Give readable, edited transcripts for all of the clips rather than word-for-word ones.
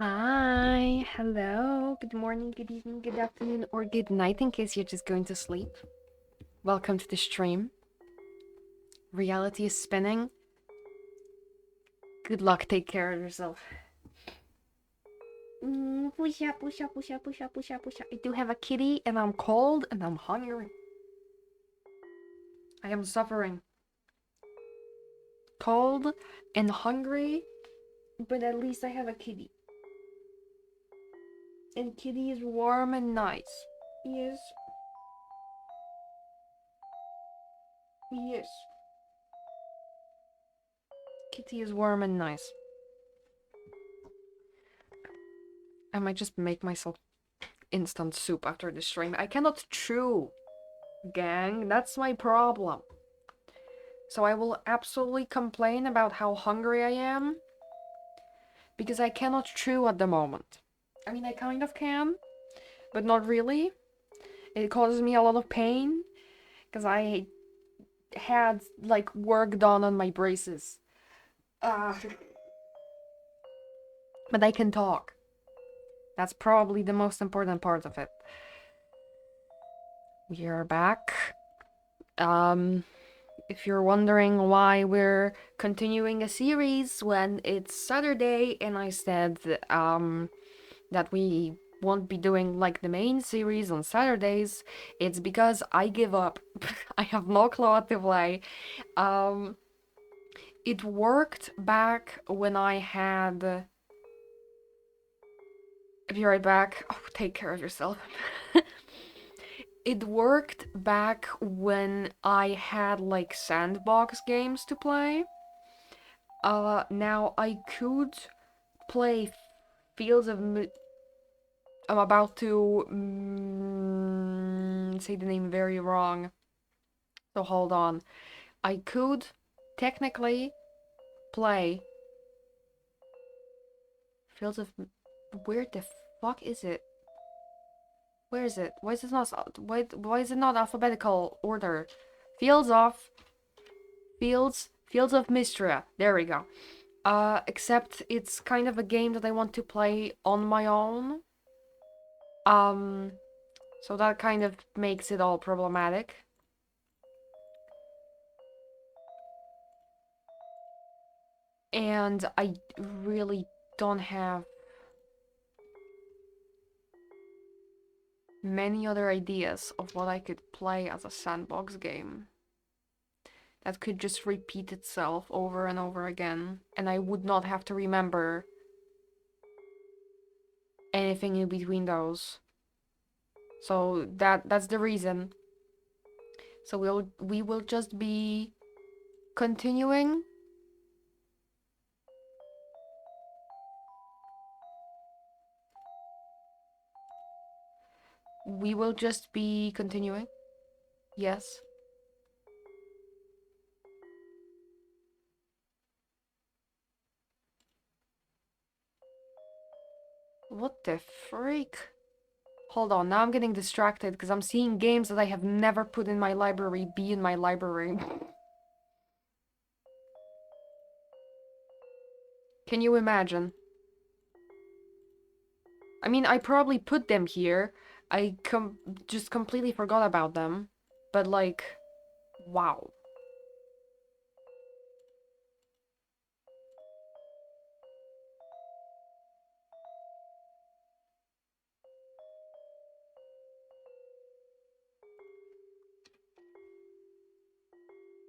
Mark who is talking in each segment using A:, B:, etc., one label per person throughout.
A: Hi, hello, good morning, good evening, good afternoon, or good night in case you're just going to sleep. Welcome to the stream. Reality is spinning. Good luck, take care of yourself. Push up, push up, push up, push up, push up, push up. I do have a kitty, and I'm cold, and I'm hungry. I am suffering. Cold and hungry, but at least I have a kitty. And kitty is warm and nice. Yes, yes. Kitty is warm and nice. I might just make myself instant soup after the stream. I cannot chew, gang. That's my problem. So I will absolutely complain about how hungry I am because I cannot chew at the moment. I mean, I kind of can, but not really. It causes me a lot of pain because I had like work done on my braces. Uh, but I can talk. That's probably the most important part of it. We are back. If you're wondering why we're continuing a series when it's Saturday and I said that we won't be doing like the main series on Saturdays, it's because I give up. I have no clue what to play. Um, it worked back when I had. Be right back. Oh, take care of yourself. It worked back when I had like sandbox games to play. Now I could play Fields of. I'm about to say the name very wrong, so hold on. I could technically play Fields of. Where the fuck is it? Where is it? Why is it not? Why is it not alphabetical order? Fields of. Fields of Mystria. There we go. Except it's kind of a game that I want to play on my own. Um, so that kind of makes it all problematic. And I really don't have many other ideas of what I could play as a sandbox game that could just repeat itself over and over again, and I would not have to remember anything in between those. So that's the reason. So we will just be continuing. We will just be continuing. Yes. What the freak? Hold on, now I'm getting distracted because I'm seeing games that I have never put in my library be in my library. Can you imagine? I mean, I probably put them here. I just completely forgot about them. But like, wow.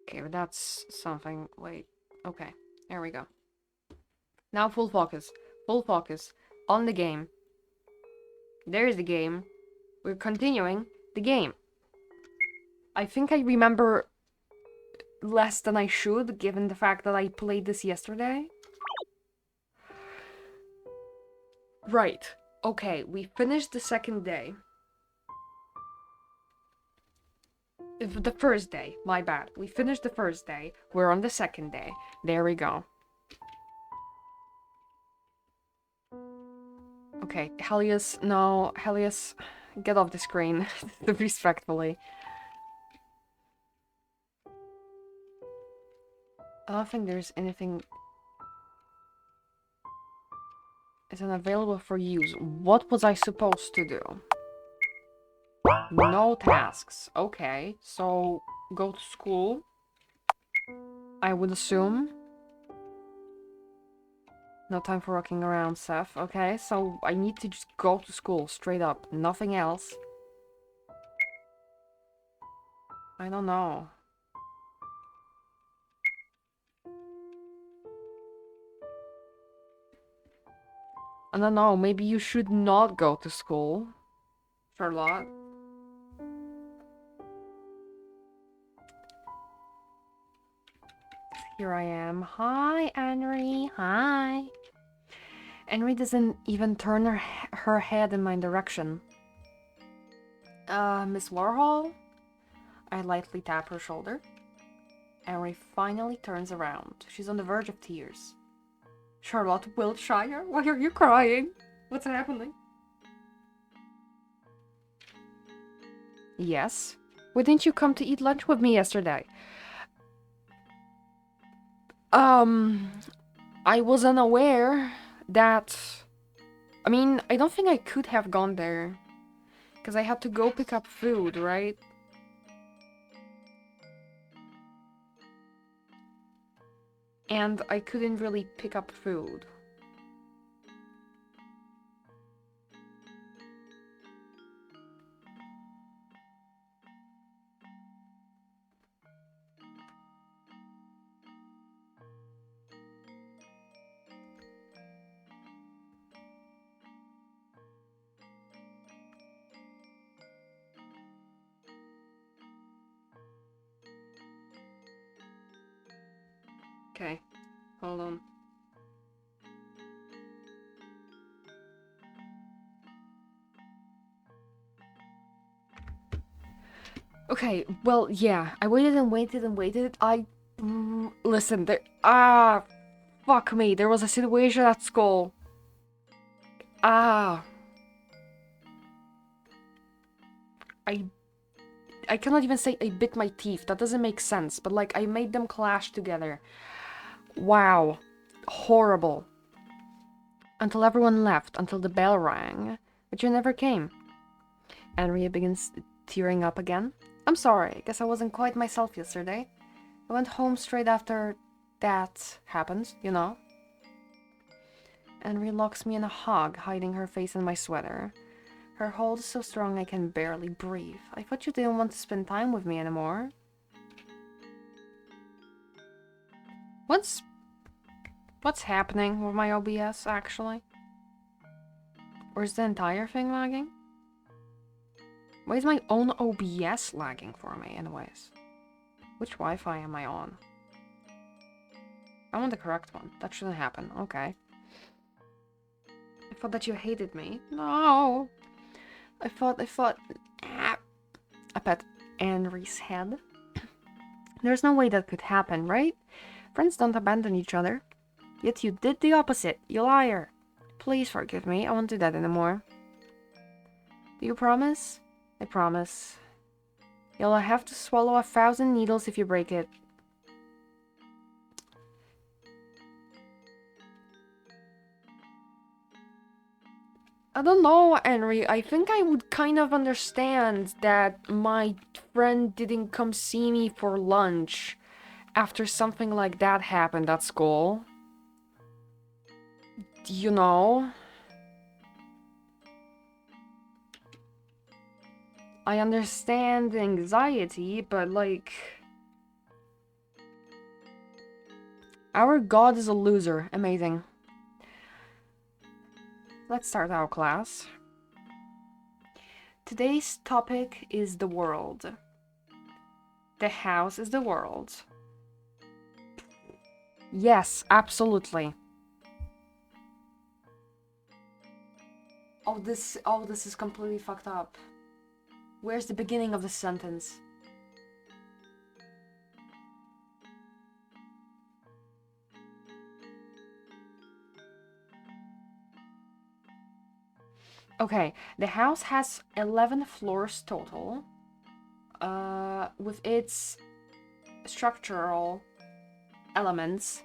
A: Okay, but that's something. Wait. Okay, there we go. Now full focus. Full focus on the game. There's the game. We're continuing the game. I think I remember less than I should, given the fact that I played this yesterday. Right. Okay, we finished the second day. The first day, my bad. We finished the first day. We're on the second day. There we go. Okay, Helios, no, Helios, get off the screen, respectfully. I don't think there's anything... is unavailable for use. What was I supposed to do? No tasks. Okay, so go to school. I would assume. No time for walking around, Seth. Okay, so I need to just go to school, straight up. Nothing else. I don't know. I don't know, maybe you should not go to school, Charlotte. Here I am. Hi, Henry. Hi. Henry doesn't even turn her head in my direction. Miss Warhol? I lightly tap her shoulder. Henry finally turns around. She's on the verge of tears. Charlotte Wiltshire? Why are you crying? What's happening? Yes? Why didn't you come to eat lunch with me yesterday? I was unaware that... I mean, I don't think I could have gone there. Because I had to go pick up food, right? And I couldn't really pick up food. Okay, hold on. Okay, well, yeah, I waited and waited and waited. Listen, fuck me, there was a situation at school. I cannot even say I bit my teeth, that doesn't make sense, but like, I made them clash together. Wow. Horrible. Until everyone left, until the bell rang, but you never came. Andrea begins tearing up again. I'm sorry, I guess I wasn't quite myself yesterday. I went home straight after that happened, you know. Andrea locks me in a hug, hiding her face in my sweater. Her hold is so strong I can barely breathe. I thought you didn't want to spend time with me anymore. What's happening with my OBS, actually? Or is the entire thing lagging? Why is my own OBS lagging for me, anyways? Which Wi-Fi am I on? I'm on the correct one. That shouldn't happen. Okay. I thought that you hated me. No! I thought... I pet Henry's head. There's no way that could happen, right? Friends don't abandon each other. Yet you did the opposite, you liar. Please forgive me, I won't do that anymore. Do you promise? I promise. You'll have to swallow 1,000 needles if you break it. I don't know, Henry. I think I would kind of understand that my friend didn't come see me for lunch after something like that happened at school. You know? I understand the anxiety, but like... Our god is a loser. Amazing. Let's start our class. Today's topic is the world. The house is the world. Yes, absolutely. Oh, this is completely fucked up. Where's the beginning of the sentence? Okay, the house has 11 floors total. With its structural elements.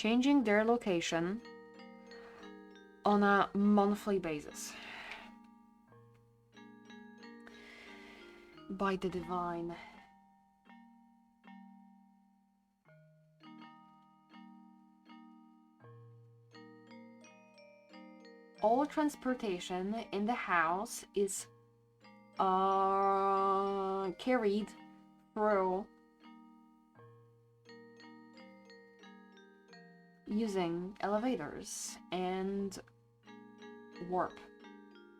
A: changing their location on a monthly basis. By the divine. All transportation in the house is carried through using elevators and warp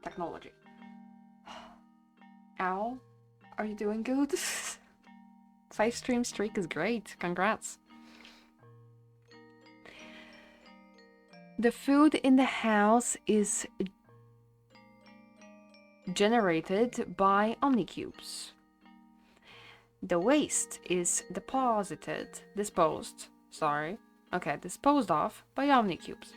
A: technology. Ow, are you doing good? 5 stream streak is great, congrats. The food in the house is generated by Omnicubes. The waste is disposed of by Omnicubes.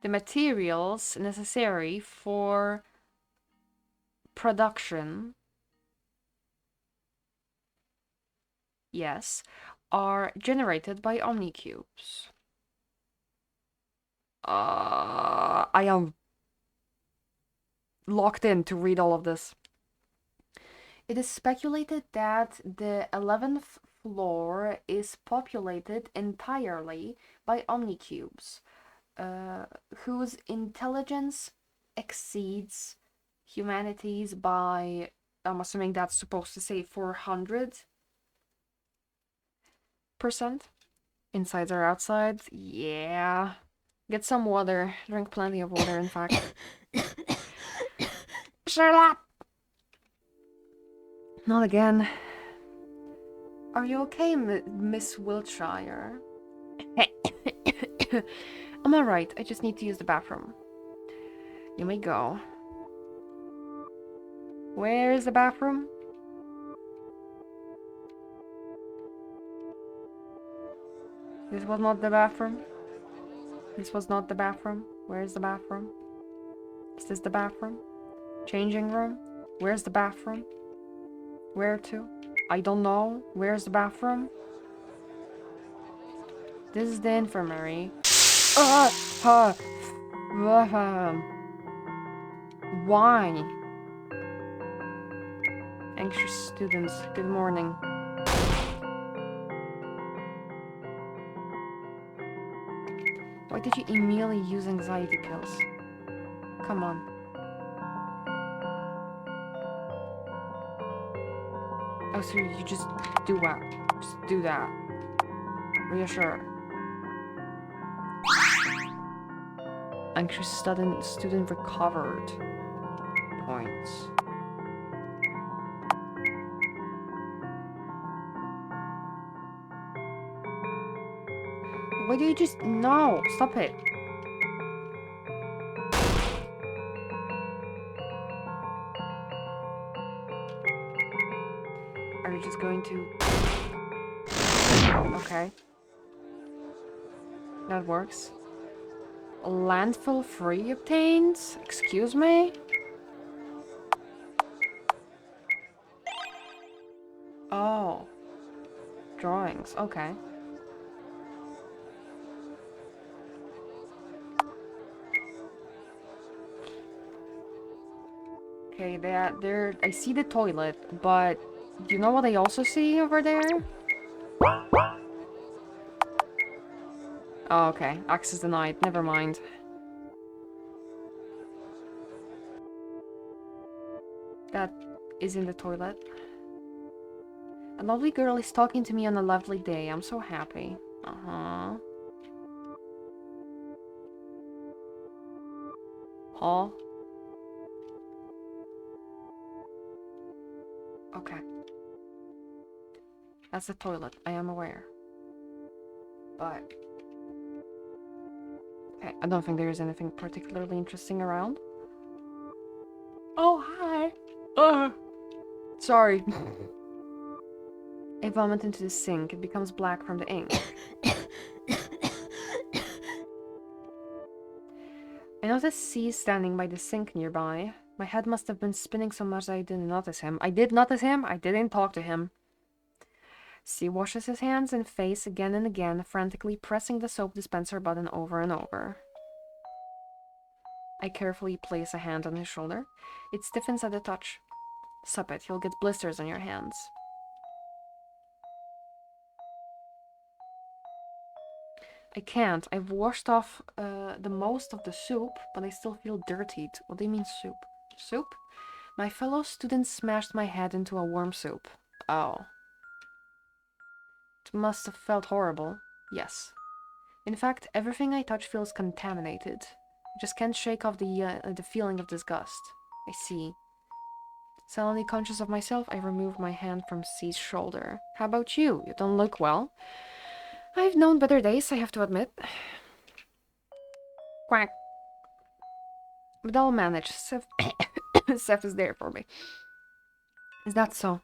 A: The materials necessary for production, yes, are generated by Omnicubes. I am locked in to read all of this. It is speculated that the 11th floor is populated entirely by Omnicubes, whose intelligence exceeds humanity's by, I'm assuming that's supposed to say 400%. Insides or outsides? Yeah. Get some water. Drink plenty of water, in fact. Shut up! Not again. Are you okay, Miss Wiltshire? I'm alright. I just need to use the bathroom. You may go. Where is the bathroom? This was not the bathroom. This was not the bathroom. Where's the bathroom? Is this the bathroom? Changing room? Where's the bathroom? Where to? I don't know. Where's the bathroom? This is the infirmary. Why? Anxious students, good morning. Why did you immediately use anxiety pills? Come on. Oh, so you just do what? Just do that. Reassure. Anxious student recovered. Points. Why do you just... No! Stop it! Are you just going to... Okay. That works. Landfill free obtained? Excuse me? Oh. Drawings, okay. Okay, there, I see the toilet, but do you know what I also see over there? Oh, okay. Access denied. Never mind. That is in the toilet. A lovely girl is talking to me on a lovely day. I'm so happy. Uh-huh. Huh? Okay. That's the toilet. I am aware. But... okay, I don't think there is anything particularly interesting around. Oh, hi! Sorry. I vomit into the sink. It becomes black from the ink. I noticed C standing by the sink nearby. My head must have been spinning so much that I didn't notice him. I did notice him. I didn't talk to him. C washes his hands and face again and again, frantically pressing the soap dispenser button over and over. I carefully place a hand on his shoulder. It stiffens at the touch. Sup it, you'll get blisters on your hands. I can't. I've washed off the most of the soup, but I still feel dirtied. What do you mean soup? Soup? My fellow students smashed my head into a warm soup. Oh. It must have felt horrible. Yes. In fact, everything I touch feels contaminated. I just can't shake off the feeling of disgust. I see. Suddenly conscious of myself, I remove my hand from C's shoulder. How about you? You don't look well. I've known better days, I have to admit. Quack. But I'll manage. Seth, Seth is there for me. Is that so?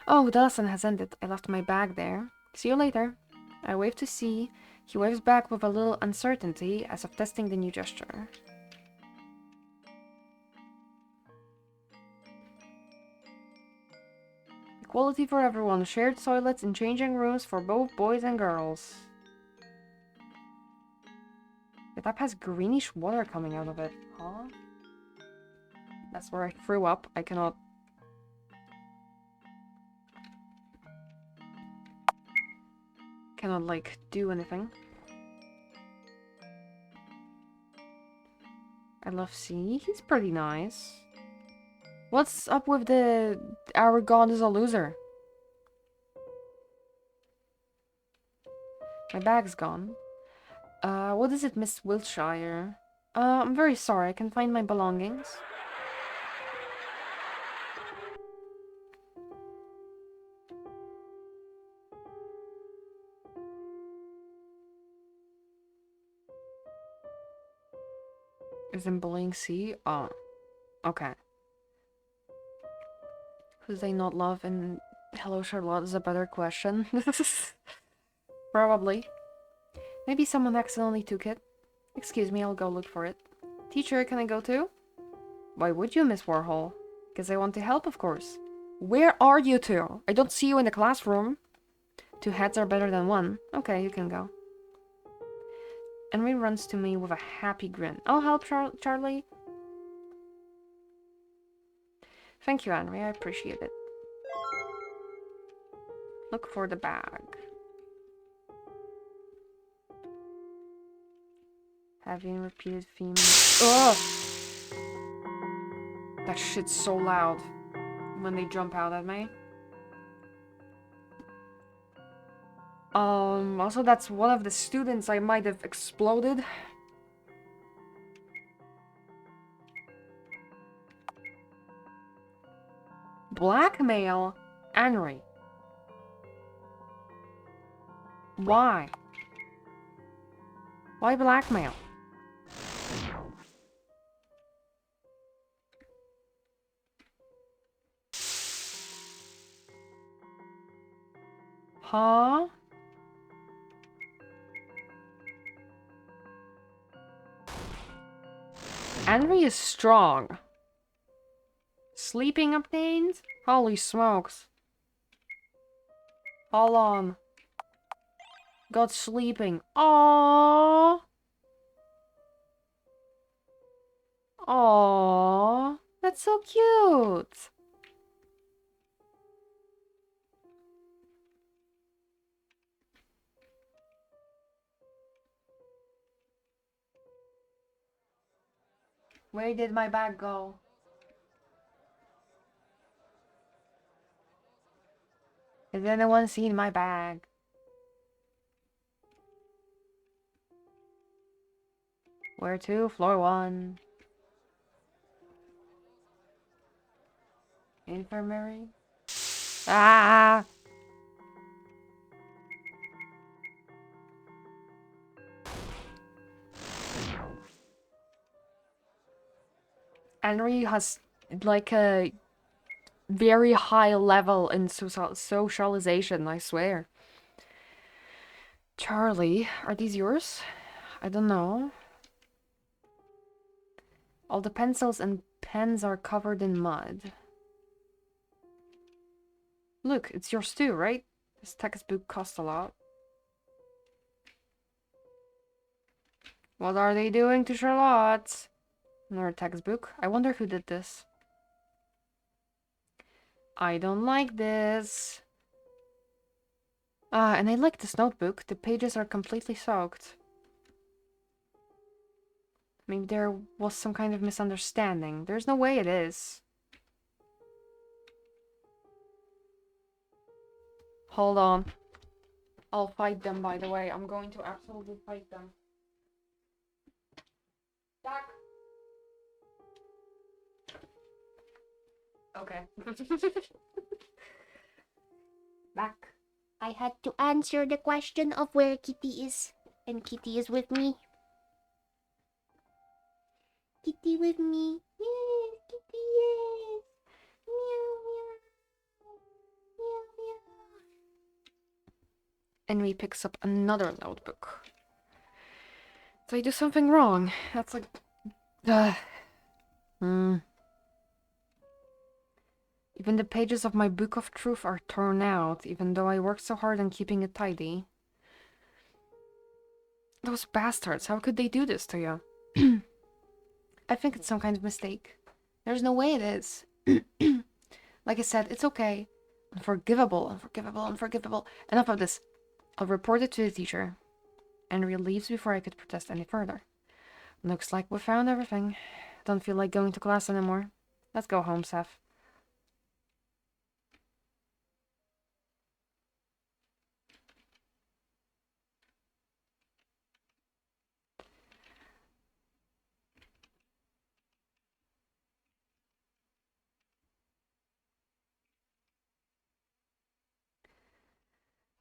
A: Oh, the lesson has ended. I left my bag there. See you later. I wave to C. He waves back with a little uncertainty, as if testing the new gesture. Equality for everyone. Shared toilets and changing rooms for both boys and girls. The tap has greenish water coming out of it. Huh? That's where I threw up. I cannot... like, do anything. I love C. He's pretty nice. What's up with the... Our god is a loser? My bag's gone. What is it, Miss Wiltshire? I'm very sorry. I can find my belongings. Is in bullying C? Oh. Okay. Who they not love in Hello Charlotte is a better question. Probably. Maybe someone accidentally took it. Excuse me, I'll go look for it. Teacher, can I go too? Why would you, Miss Warhol? Because I want to help, of course. Where are you two? I don't see you in the classroom. 2 heads are better than 1. Okay, you can go. Henry runs to me with a happy grin. I'll help, Charlie. Thank you, Henry. I appreciate it. Look for the bag. Having repeated themes. Ugh! That shit's so loud when they jump out at me. Also that's one of the students I might have exploded. Blackmail? Henry. Why? Why blackmail? Huh? Henry is strong. Sleeping obtained? Holy smokes. Hold on. Got sleeping. Aww. Aww. That's so cute. Where did my bag go? Has anyone seen my bag? Where to? Floor 1. Infirmary? Ah! Henry has like a very high level in socialization, I swear. Charlie, are these yours? I don't know. All the pencils and pens are covered in mud. Look, it's yours too, right? This textbook costs a lot. What are they doing to Charlotte? Another textbook. I wonder who did this. I don't like this. And I like this notebook. The pages are completely soaked. Maybe there was some kind of misunderstanding. There's no way it is. Hold on. I'll fight them, by the way. I'm going to absolutely fight them. Back. Okay. Back.
B: I had to answer the question of where Kitty is. And Kitty is with me. Kitty with me. Yes, Kitty, yes. Meow, meow. Meow, meow.
A: And we picks up another notebook. Did I do something wrong? That's like... Even the pages of my book of truth are torn out, even though I worked so hard on keeping it tidy. Those bastards, how could they do this to you? I think it's some kind of mistake. There's no way it is. Like I said, it's okay. Unforgivable, unforgivable, unforgivable. Enough of this. I'll report it to the teacher. Henry leaves before I could protest any further. Looks like we found everything. Don't feel like going to class anymore. Let's go home, Seth.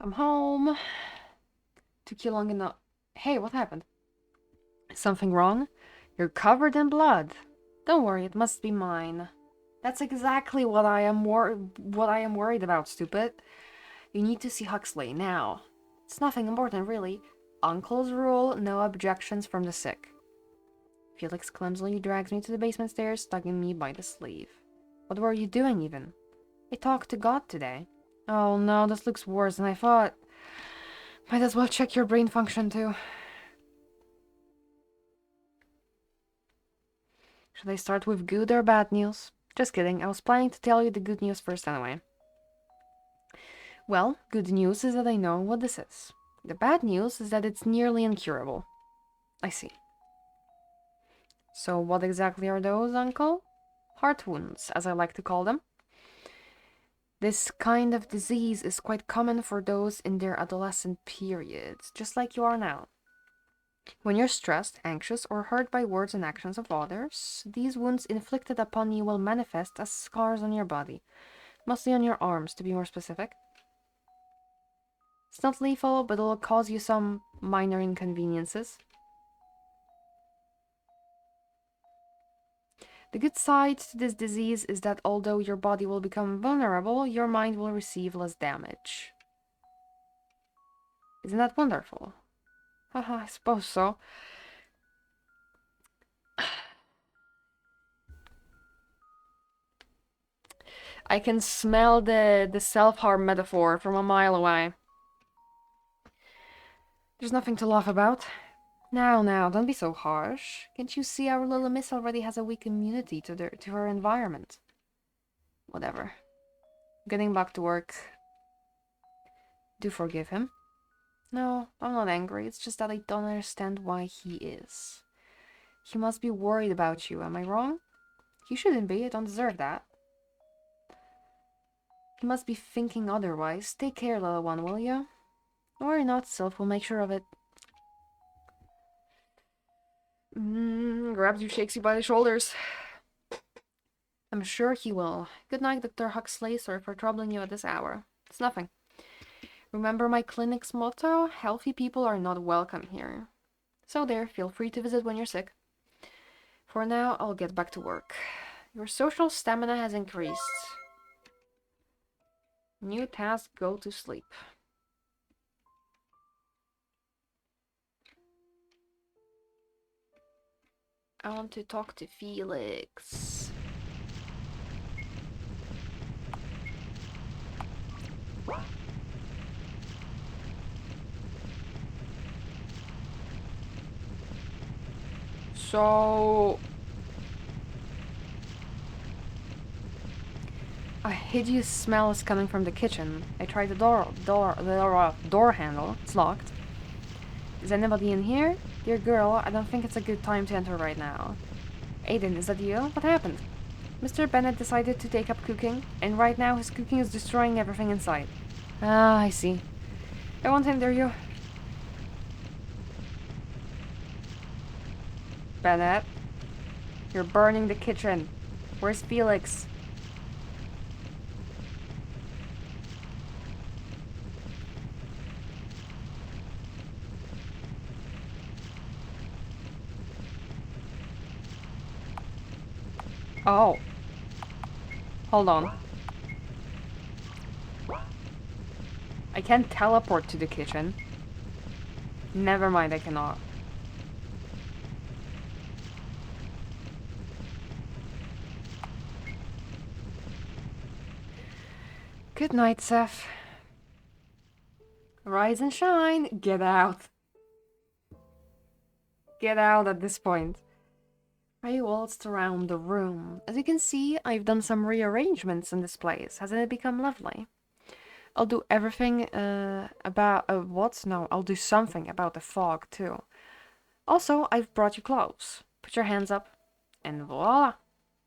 A: I'm home. Took you long enough. Hey, what happened? Something wrong? You're covered in blood. Don't worry, it must be mine. That's exactly what I am worried about, stupid. You need to see Huxley now. It's nothing important, really. Uncle's rule, no objections from the sick. Felix clumsily drags me to the basement stairs, tugging me by the sleeve. What were you doing, even? I talked to God today. Oh no, this looks worse than I thought. Might as well check your brain function, too. Should I start with good or bad news? Just kidding, I was planning to tell you the good news first anyway. Well, good news is that I know what this is. The bad news is that it's nearly incurable. I see. So what exactly are those, Uncle? Heart wounds, as I like to call them. This kind of disease is quite common for those in their adolescent periods, just like you are now. When you're stressed, anxious, or hurt by words and actions of others, these wounds inflicted upon you will manifest as scars on your body, mostly on your arms, to be more specific. It's not lethal, but it'll cause you some minor inconveniences. The good side to this disease is that although your body will become vulnerable, your mind will receive less damage. Isn't that wonderful? Haha, I suppose so. I can smell the self-harm metaphor from a mile away. There's nothing to laugh about. Now, don't be so harsh. Can't you see our little miss already has a weak immunity to her environment? Whatever. Getting back to work. Do forgive him. No, I'm not angry. It's just that I don't understand why he is. He must be worried about you, am I wrong? He shouldn't be. I don't deserve that. He must be thinking otherwise. Take care, little one, will you? Worry not, Sylph will make sure of it. Grabs you, shakes you by the shoulders. I'm sure he will. Good night, Dr. Huxley. Sorry for troubling you at this hour. It's nothing. Remember my clinic's motto? Healthy people are not welcome here. So there, feel free to visit when you're sick. For now, I'll get back to work. Your social stamina has increased. New task, go to sleep. I want to talk to Felix. So... a hideous smell is coming from the kitchen. I tried the door handle. It's locked. Is anybody in here? Dear girl, I don't think it's a good time to enter right now. Aiden, is that you? What happened? Mr. Bennett decided to take up cooking, and right now his cooking is destroying everything in sight. Ah, I see. I won't hinder you. Bennett, you're burning the kitchen. Where's Felix? Oh. Hold on. I can't teleport to the kitchen. Never mind, I cannot. Good night, Seth. Rise and shine. Get out. Get out at this point. I waltzed around the room. As you can see, I've done some rearrangements in this place. Hasn't it become lovely? I'll do everything about... what? No, I'll do something about the fog, too. Also, I've brought you clothes. Put your hands up. And voila!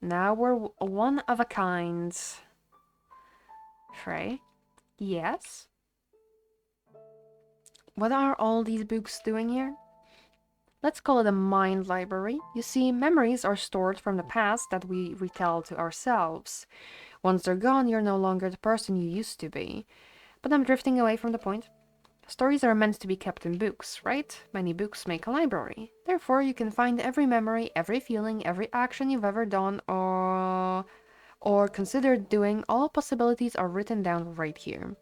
A: Now we're one of a kind. Frey? Yes? What are all these books doing here? Let's call it a mind library. You see, memories are stored from the past that we retell to ourselves. Once they're gone, you're no longer the person you used to be. But I'm drifting away from the point. Stories are meant to be kept in books, right? Many books make a library. Therefore, you can find every memory, every feeling, every action you've ever done or considered doing. All possibilities are written down right here.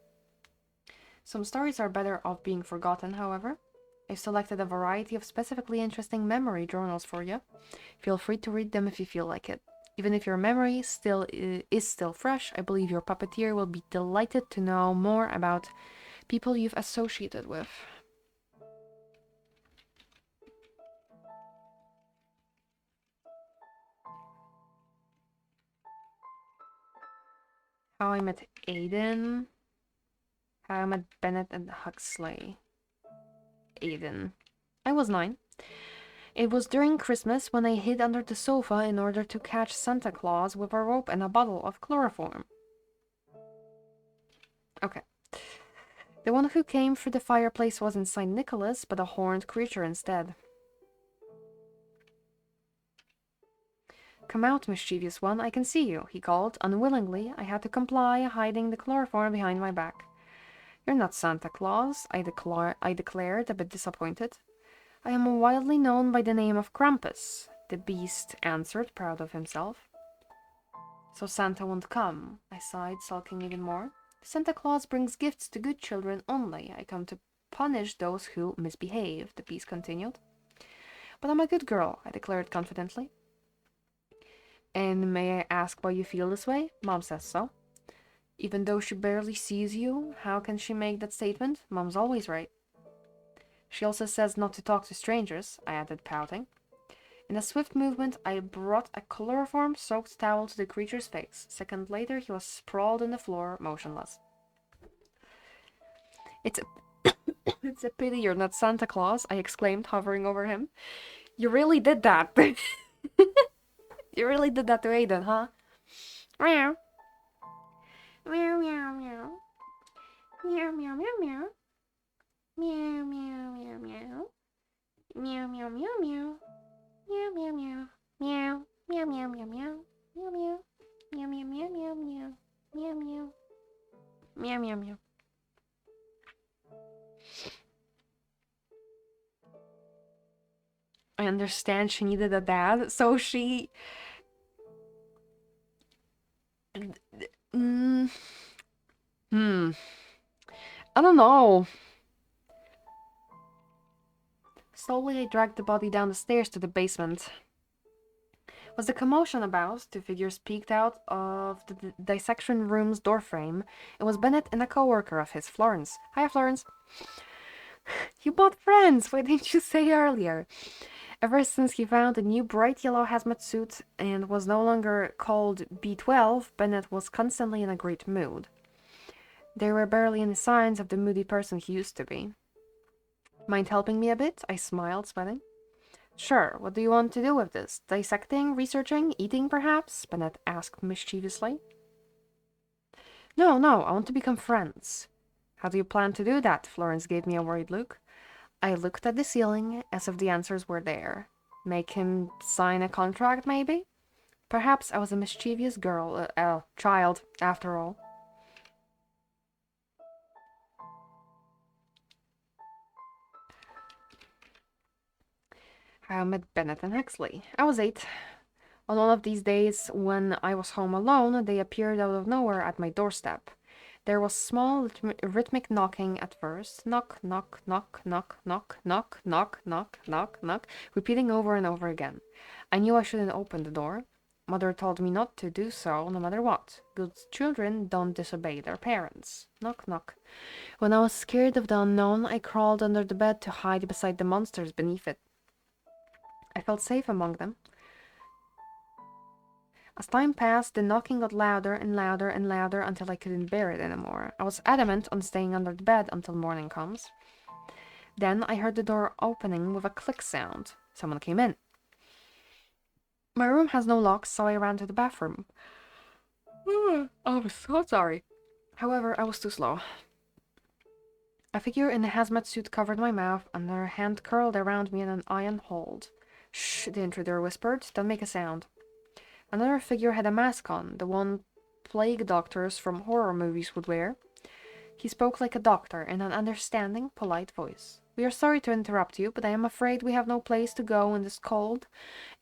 A: Some stories are better off being forgotten, however. I've selected a variety of specifically interesting memory journals for you. Feel free to read them if you feel like it. Even if your memory is still fresh, I believe your puppeteer will be delighted to know more about people you've associated with. How I Met Aiden. How I Met Bennett and Huxley. Aiden. I was 9. It was during Christmas when I hid under the sofa in order to catch Santa Claus with a rope and a bottle of chloroform. Okay. The one who came through the fireplace wasn't Saint Nicholas, but a horned creature instead. Come out, mischievous one, I can see you, he called. Unwillingly, I had to comply, hiding the chloroform behind my back. You're not Santa Claus, I declared, a bit disappointed. I am widely known by the name of Krampus, the beast answered, proud of himself. So Santa won't come, I sighed, sulking even more. Santa Claus brings gifts to good children only. I come to punish those who misbehave, the beast continued. But I'm a good girl, I declared confidently. And may I ask why you feel this way? Mom says so. Even though she barely sees you, how can she make that statement? Mom's always right. She also says not to talk to strangers, I added, pouting. In a swift movement, I brought a chloroform-soaked towel to the creature's face. A second later, he was sprawled on the floor, motionless. It's a pity you're not Santa Claus, I exclaimed, hovering over him. You really did that. You really did that to Aiden, huh? Meow. Meow, meow, meow. Meow, meow, meow, meow. Meow, meow, meow, meow. Meow, meow, meow, meow. Meow, meow, meow. Meow. Meow, meow, meow, meow. Meow, meow. Meow, meow, meow, meow, meow. Meow, meow. Meow, meow, meow. I understand she needed a dad, so she... I don't know. Slowly, I dragged the body down the stairs to the basement. Was the commotion about? Two figures peeked out of the dissection room's doorframe. It was Bennett and a co-worker of his, Florence. Hiya, Florence. You bought friends. Why didn't you say earlier? Ever since he found a new bright yellow hazmat suit and was no longer called B12, Bennett was constantly in a great mood. There were barely any signs of the moody person he used to be. Mind helping me a bit? I smiled, sweating. Sure, what do you want to do with this? Dissecting, researching, eating, perhaps? Bennett asked mischievously. No, I want to become friends. How do you plan to do that? Florence gave me a worried look. I looked at the ceiling, as if the answers were there. Make him sign a contract, maybe? Perhaps I was a mischievous child, after all. I met Bennett and Huxley. I was 8. On one of these days, when I was home alone, they appeared out of nowhere at my doorstep. There was small rhythmic knocking at first. Knock, knock, knock, knock, knock, knock, knock, knock, knock, knock, repeating over and over again. I knew I shouldn't open the door. Mother told me not to do so, no matter what. Good children don't disobey their parents. Knock, knock. When I was scared of the unknown, I crawled under the bed to hide beside the monsters beneath it. I felt safe among them. As time passed, the knocking got louder and louder and louder until I couldn't bear it anymore. I was adamant on staying under the bed until morning comes. Then I heard the door opening with a click sound. Someone came in. My room has no locks, so I ran to the bathroom. I was so sorry. However, I was too slow. A figure in a hazmat suit covered my mouth, and her hand curled around me in an iron hold. Shh, the intruder whispered. Don't make a sound. Another figure had a mask on, the one plague doctors from horror movies would wear. He spoke like a doctor in an understanding, polite voice. We are sorry to interrupt you, but I am afraid we have no place to go in this cold,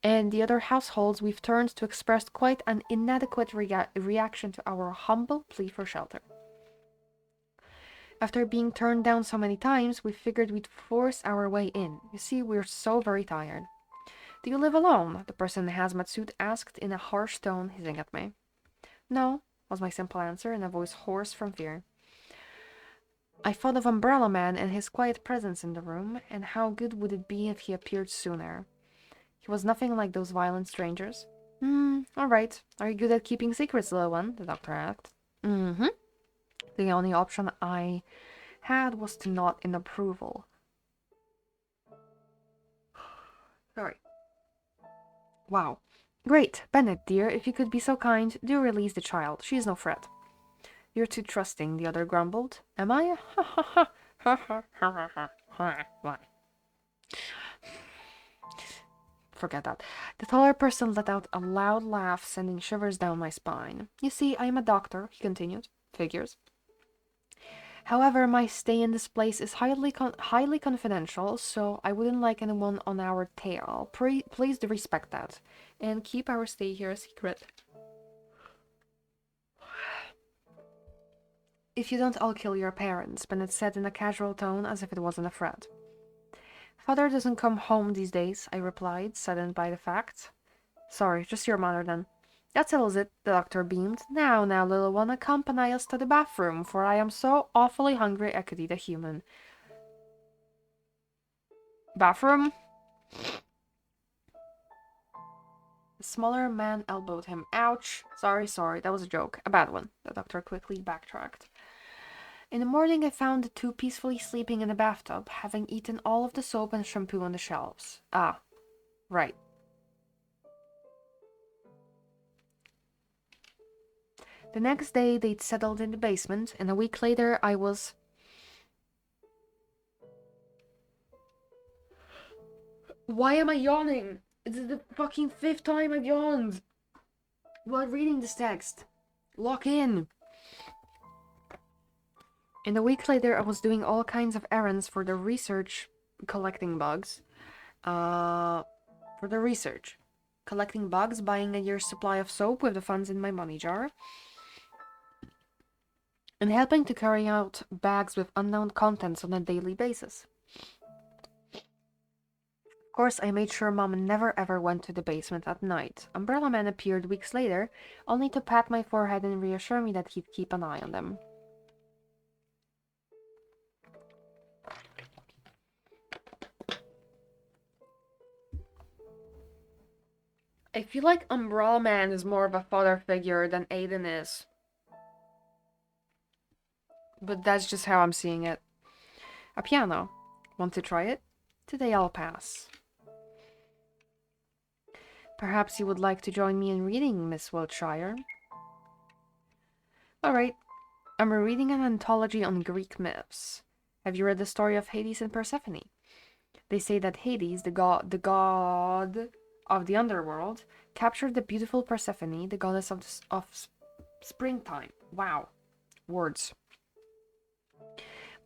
A: and the other households we've turned to express quite an inadequate reaction to our humble plea for shelter. After being turned down so many times, we figured we'd force our way in. You see, we're so very tired. Do you live alone? The person in the hazmat suit asked in a harsh tone, hissing at me. No, was my simple answer, in a voice hoarse from fear. I thought of Umbrella Man and his quiet presence in the room, and how good would it be if he appeared sooner. He was nothing like those violent strangers. All right. Are you good at keeping secrets, little one? The doctor asked. Mm-hmm. The only option I had was to nod in approval. Sorry. Wow. Great. Bennett, dear, if you could be so kind, do release the child. She is no threat. You're too trusting, the other grumbled. Am I? Ha ha ha. Ha ha ha ha ha. Why? Forget that. The taller person let out a loud laugh, sending shivers down my spine. You see, I am a doctor, he continued. Figures. However, my stay in this place is highly confidential, so I wouldn't like anyone on our tail. Please do respect that, and keep our stay here a secret. If you don't, I'll kill your parents, Bennett said in a casual tone, as if it wasn't a threat. Father doesn't come home these days, I replied, saddened by the fact. Sorry, just your mother then. That settles it, the doctor beamed. Now, little one, accompany us to the bathroom, for I am so awfully hungry I could eat a human. Bathroom? The smaller man elbowed him. Ouch. Sorry, that was a joke. A bad one. The doctor quickly backtracked. In the morning I found the two peacefully sleeping in the bathtub, having eaten all of the soap and shampoo on the shelves. Ah, right. The next day they'd settled in the basement, and a week later I was... Why am I yawning? It's the fucking 5th time I've yawned while reading this text. Lock in. And a week later I was doing all kinds of errands for the research, collecting bugs. For the research. Collecting bugs, buying a year's supply of soap with the funds in my money jar, and helping to carry out bags with unknown contents on a daily basis. Of course, I made sure Mom never ever went to the basement at night. Umbrella Man appeared weeks later, only to pat my forehead and reassure me that he'd keep an eye on them. I feel like Umbrella Man is more of a father figure than Aiden is. But that's just how I'm seeing it. A piano. Want to try it? Today I'll pass. Perhaps you would like to join me in reading, Miss Wiltshire? Alright. I'm reading an anthology on Greek myths. Have you read the story of Hades and Persephone? They say that Hades, the god of the underworld, captured the beautiful Persephone, the goddess of springtime. Wow. Words.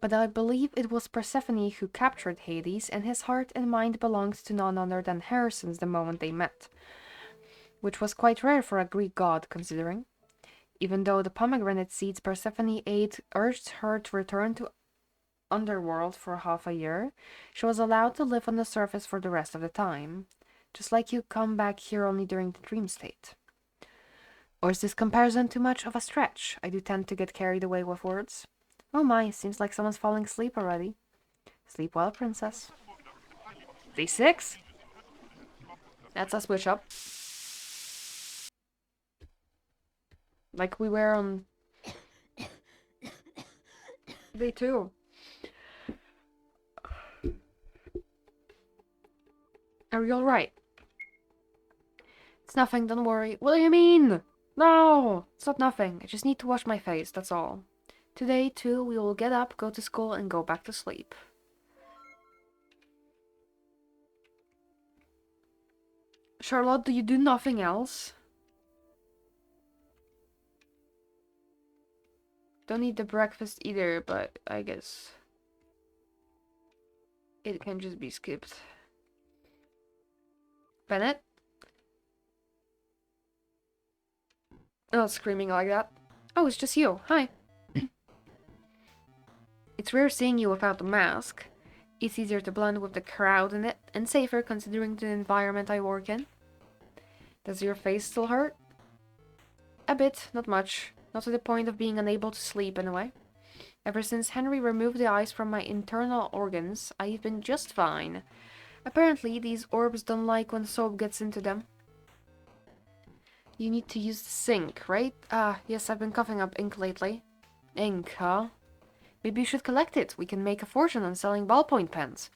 A: But I believe it was Persephone who captured Hades, and his heart and mind belonged to none other than Harrison's the moment they met. Which was quite rare for a Greek god, considering. Even though the pomegranate seeds Persephone ate urged her to return to underworld for half a year, she was allowed to live on the surface for the rest of the time. Just like you come back here only during the dream state. Or is this comparison too much of a stretch? I do tend to get carried away with words. Oh my, seems like someone's falling asleep already. Sleep well, princess. Day 6? That's a switch up. Like we were on day 2. Are you alright? It's nothing, don't worry. What do you mean? No! It's not nothing. I just need to wash my face, that's all. Today, too, we will get up, go to school, and go back to sleep. Charlotte, do you do nothing else? Don't eat the breakfast either, but I guess it can just be skipped. Bennett? Not screaming like that. Oh, it's just you. Hi. It's rare seeing you without the mask. It's easier to blend with the crowd in it, and safer considering the environment I work in. Does your face still hurt? A bit, not much. Not to the point of being unable to sleep, anyway. Ever since Henry removed the ice from my internal organs, I've been just fine. Apparently, these orbs don't like when soap gets into them. You need to use the sink, right? Yes, I've been coughing up ink lately. Ink, huh? Maybe you should collect it. We can make a fortune on selling ballpoint pens.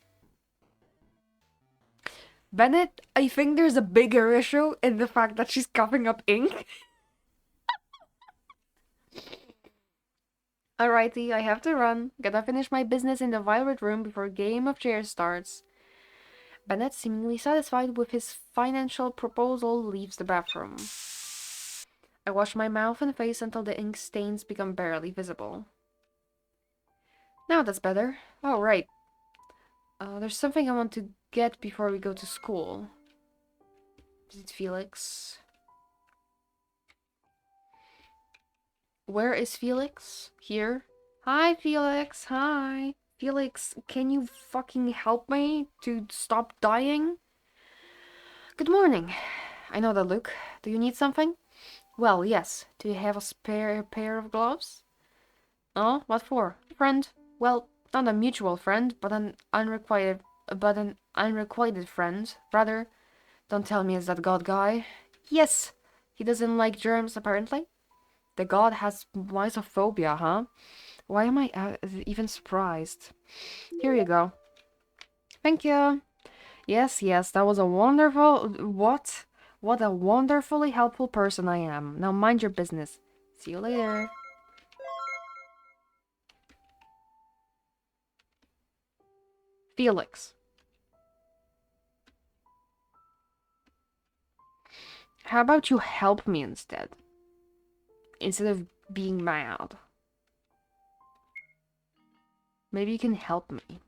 A: Bennett, I think there's a bigger issue in the fact that she's coughing up ink. Alrighty, I have to run. Gotta finish my business in the violet room before Game of Chairs starts. Bennett, seemingly satisfied with his financial proposal, leaves the bathroom. I wash my mouth and face until the ink stains become barely visible. Now that's better. Oh, right. There's something I want to get before we go to school. Is it Felix? Where is Felix? Here? Hi, Felix. Hi. Felix, can you fucking help me to stop dying? Good morning. I know that look. Do you need something? Well, yes. Do you have a spare pair of gloves? Oh, what for? Friend? Well, not a mutual friend, but an unrequited friend. Rather, don't tell me it's that god guy. Yes, he doesn't like germs, apparently. The god has mysophobia, huh? Why am I even surprised? Here you go. Thank you. Yes, that was a wonderful... What? What a wonderfully helpful person I am. Now mind your business. See you later. Felix. How about you help me instead? Instead of being mad. Maybe you can help me.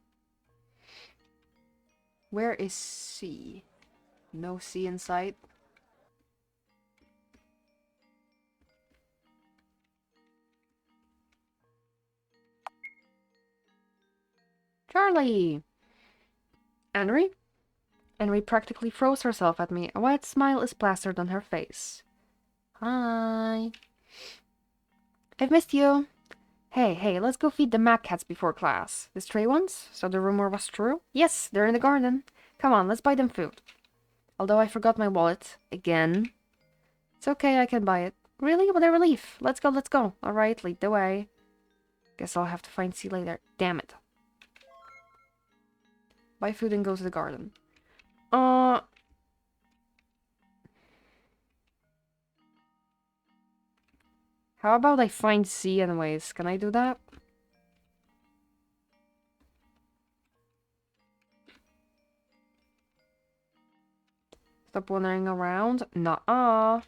A: Where is C? No C in sight. Charlie! Henry? Henry practically froze herself at me. A wide smile is plastered on her face. Hi. I've missed you. Hey, let's go feed the Mac cats before class. The stray ones? So the rumor was true? Yes, they're in the garden. Come on, let's buy them food. Although I forgot my wallet. Again. It's okay, I can buy it. Really? What a relief. Let's go, let's go. Alright, lead the way. Guess I'll have to find C later. Damn it. Buy food and go to the garden. How about I find C anyways? Can I do that? Stop wandering around? Nuh-uh.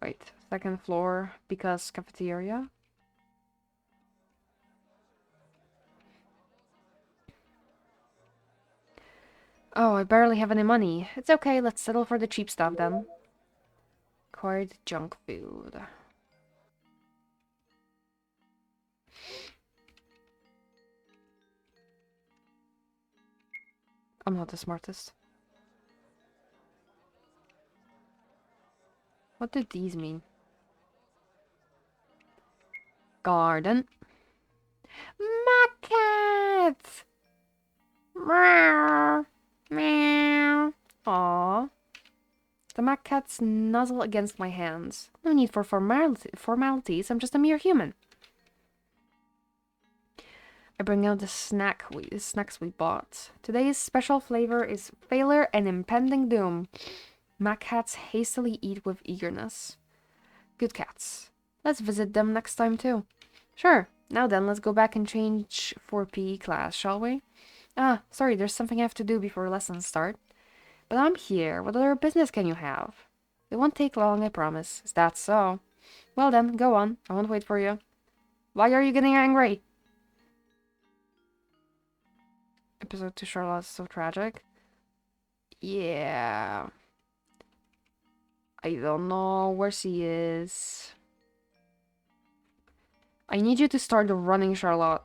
A: Wait, second floor because cafeteria? Oh, I barely have any money. It's okay, let's settle for the cheap stuff then. Acquired junk food. I'm not the smartest. What do these mean? Garden. My cat! Meow. Meow. Aww. The mac cats nuzzle against my hands. No need for formalities, I'm just a mere human. I bring out the snacks we bought. Today's special flavor is failure and impending doom. Mac cats hastily eat with eagerness. Good cats. Let's visit them next time too. Sure. Now then, let's go back and change for PE class, shall we? Ah, sorry, there's something I have to do before lessons start. But I'm here. What other business can you have? It won't take long, I promise. Is that so? Well then, go on. I won't wait for you. Why are you getting angry? Episode 2 Charlotte is so tragic. Yeah. I don't know where she is. I need you to start running, Charlotte.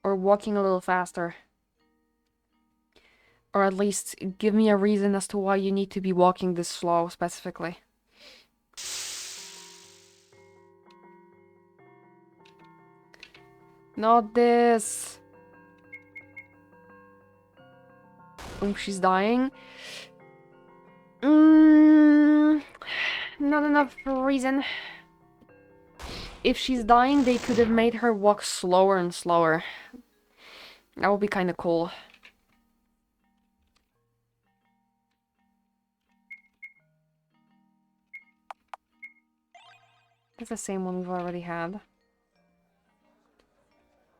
A: Or walking a little faster. Or at least give me a reason as to why you need to be walking this slow, specifically. Not this. Oh, she's dying. Not enough reason. If she's dying, they could have made her walk slower and slower. That would be kind of cool. That's the same one we've already had.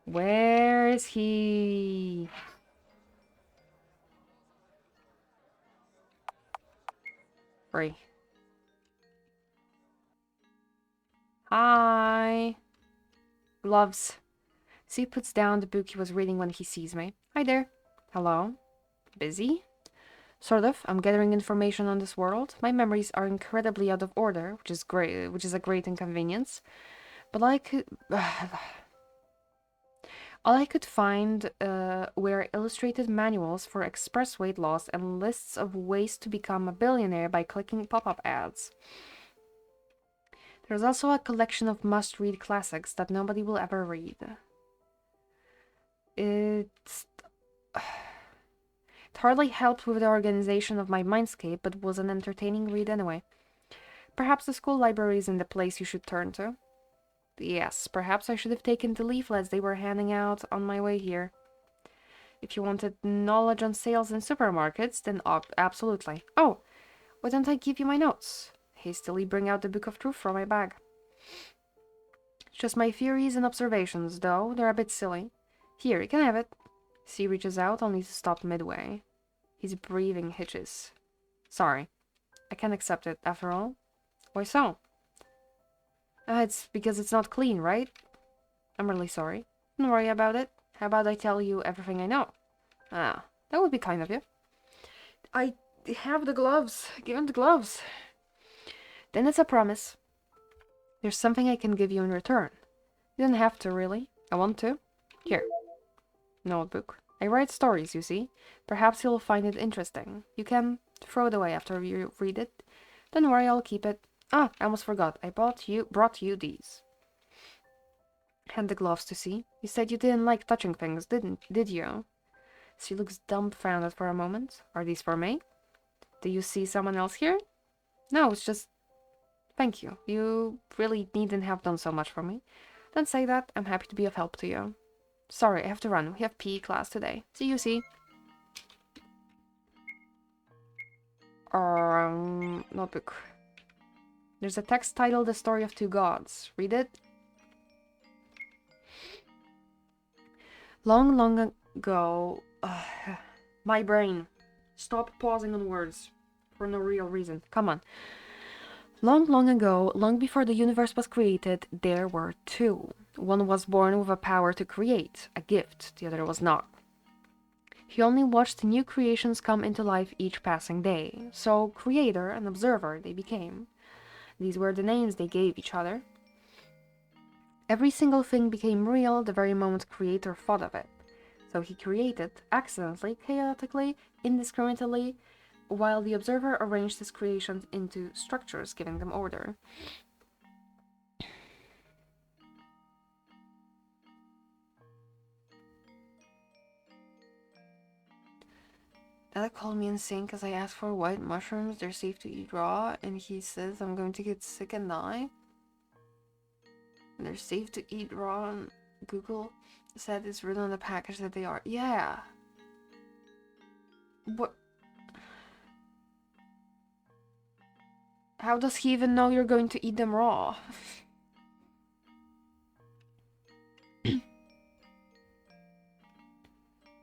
A: Where is he? Free. Hi. Gloves. C puts down the book he was reading when he sees me. Hi there. Hello. Busy? Sort of. I'm gathering information on this world. My memories are incredibly out of order, which is great, which is a great inconvenience. But all I could find were illustrated manuals for express weight loss and lists of ways to become a billionaire by clicking pop-up ads. There's also a collection of must-read classics that nobody will ever read. It hardly helped with the organization of my mindscape, but was an entertaining read anyway. Perhaps the school library isn't the place you should turn to. Yes, perhaps I should have taken the leaflets they were handing out on my way here. If you wanted knowledge on sales in supermarkets, then absolutely. Oh, why don't I give you my notes? Hastily bring out the Book of Truth from my bag. Just my theories and observations, though they're a bit silly. Here, you can have it. C reaches out, only to stop midway. His breathing hitches. Sorry. I can't accept it, after all. Why so? It's because it's not clean, right? I'm really sorry. Don't worry about it. How about I tell you everything I know? Ah, that would be kind of you. I have the gloves. Give him the gloves. Then it's a promise. There's something I can give you in return. You don't have to, really. I want to. Here. Notebook. I write stories, you see. Perhaps you'll find it interesting. You can throw it away after you read it. Don't worry, I'll keep it. Ah, I almost forgot. I brought you these. Hand the gloves to see. You said you didn't like touching things, did you? She looks dumbfounded for a moment. Are these for me? Do you see someone else here? No, it's just... Thank you. You really needn't have done so much for me. Don't say that. I'm happy to be of help to you. Sorry, I have to run. We have PE class today. See you, see. Notebook. There's a text titled The Story of Two Gods. Read it. Long, long ago... my brain. Stop pausing on words. For no real reason. Come on. Long, long ago, long before the universe was created, there were two. One was born with a power to create, a gift. The other was not. He only watched new creations come into life each passing day. So, creator and observer they became. These were the names they gave each other. Every single thing became real the very moment creator thought of it. So he created, accidentally, chaotically, indiscriminately, while the observer arranged his creations into structures, giving them order. Dad called me insane because I asked for white mushrooms. They're safe to eat raw, and he says I'm going to get sick and die. And they're safe to eat raw, and Google said it's written on the package that they are. Yeah. What? How does he even know you're going to eat them raw?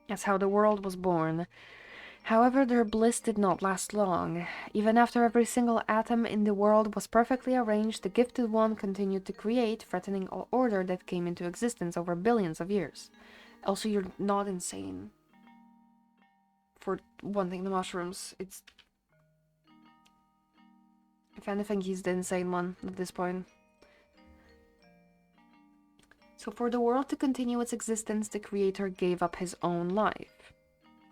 A: That's how the world was born. However, their bliss did not last long. Even after every single atom in the world was perfectly arranged, the gifted one continued to create, threatening all order that came into existence over billions of years. Also, you're not insane. For wanting the mushrooms, it's... If anything, he's the insane one at this point. So for the world to continue its existence, the creator gave up his own life.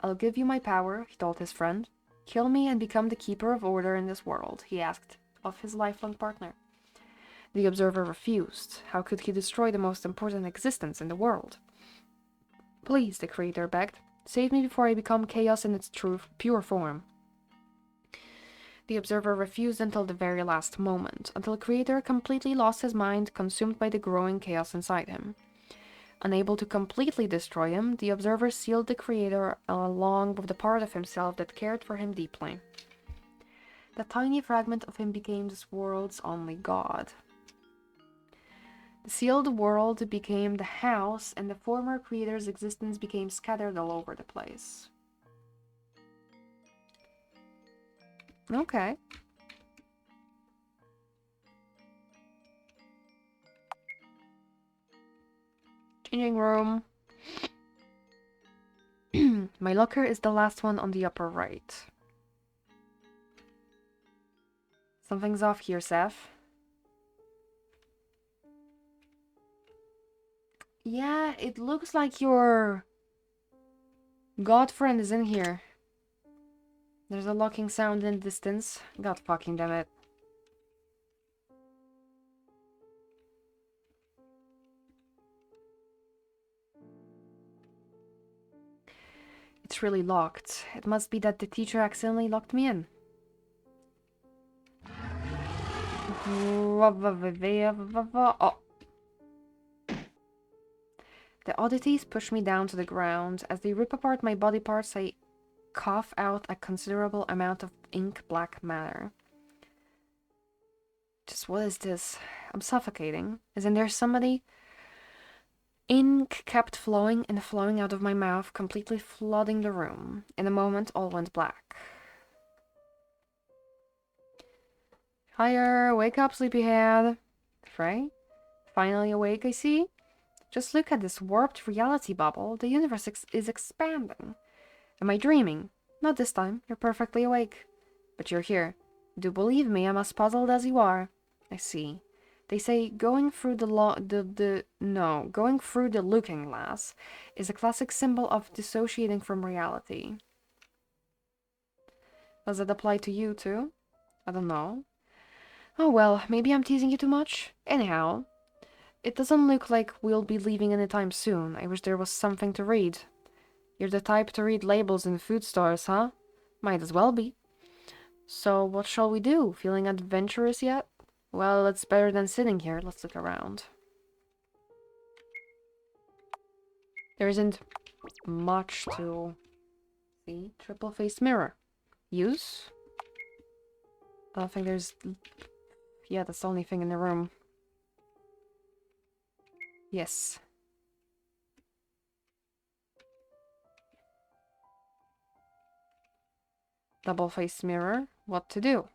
A: I'll give you my power, he told his friend. Kill me and become the keeper of order in this world, he asked of his lifelong partner. The observer refused. How could he destroy the most important existence in the world? Please, the creator begged. Save me before I become chaos in its true, pure form. The observer refused until the very last moment, until Creator completely lost his mind, consumed by the growing chaos inside him. Unable to completely destroy him, the observer sealed the Creator along with the part of himself that cared for him deeply. That tiny fragment of him became this world's only god. The sealed world became the house, and the former Creator's existence became scattered all over the place. Okay. Changing room. My locker is the last one on the upper right. Something's off here, Seth. Yeah, it looks like your god friend is in here. There's a locking sound in the distance. God fucking damn it. It's really locked. It must be that the teacher accidentally locked me in. Oh. The oddities push me down to the ground. As they rip apart my body parts, I cough out a considerable amount of ink-black matter. Just what is this? I'm suffocating. Isn't there somebody? Ink kept flowing and flowing out of my mouth, completely flooding the room. In a moment, all went black. Higher, wake up, sleepyhead. Frey? Finally awake, I see. Just look at this warped reality bubble. The universe is expanding. Am I dreaming? Not this time. You're perfectly awake. But you're here. Do believe me, I'm as puzzled as you are. I see. They say going through going through the looking glass is a classic symbol of dissociating from reality. Does it apply to you too? I don't know. Oh well, maybe I'm teasing you too much. Anyhow, It doesn't look like we'll be leaving anytime soon. I wish there was something to read. You're the type to read labels in food stores, huh? Might as well be. So, what shall we do? Feeling adventurous yet? Well, it's better than sitting here. Let's look around. There isn't much to see. Triple-faced mirror. Use? I don't think there's... Yeah, that's the only thing in the room. Yes. Double-faced mirror. What to do?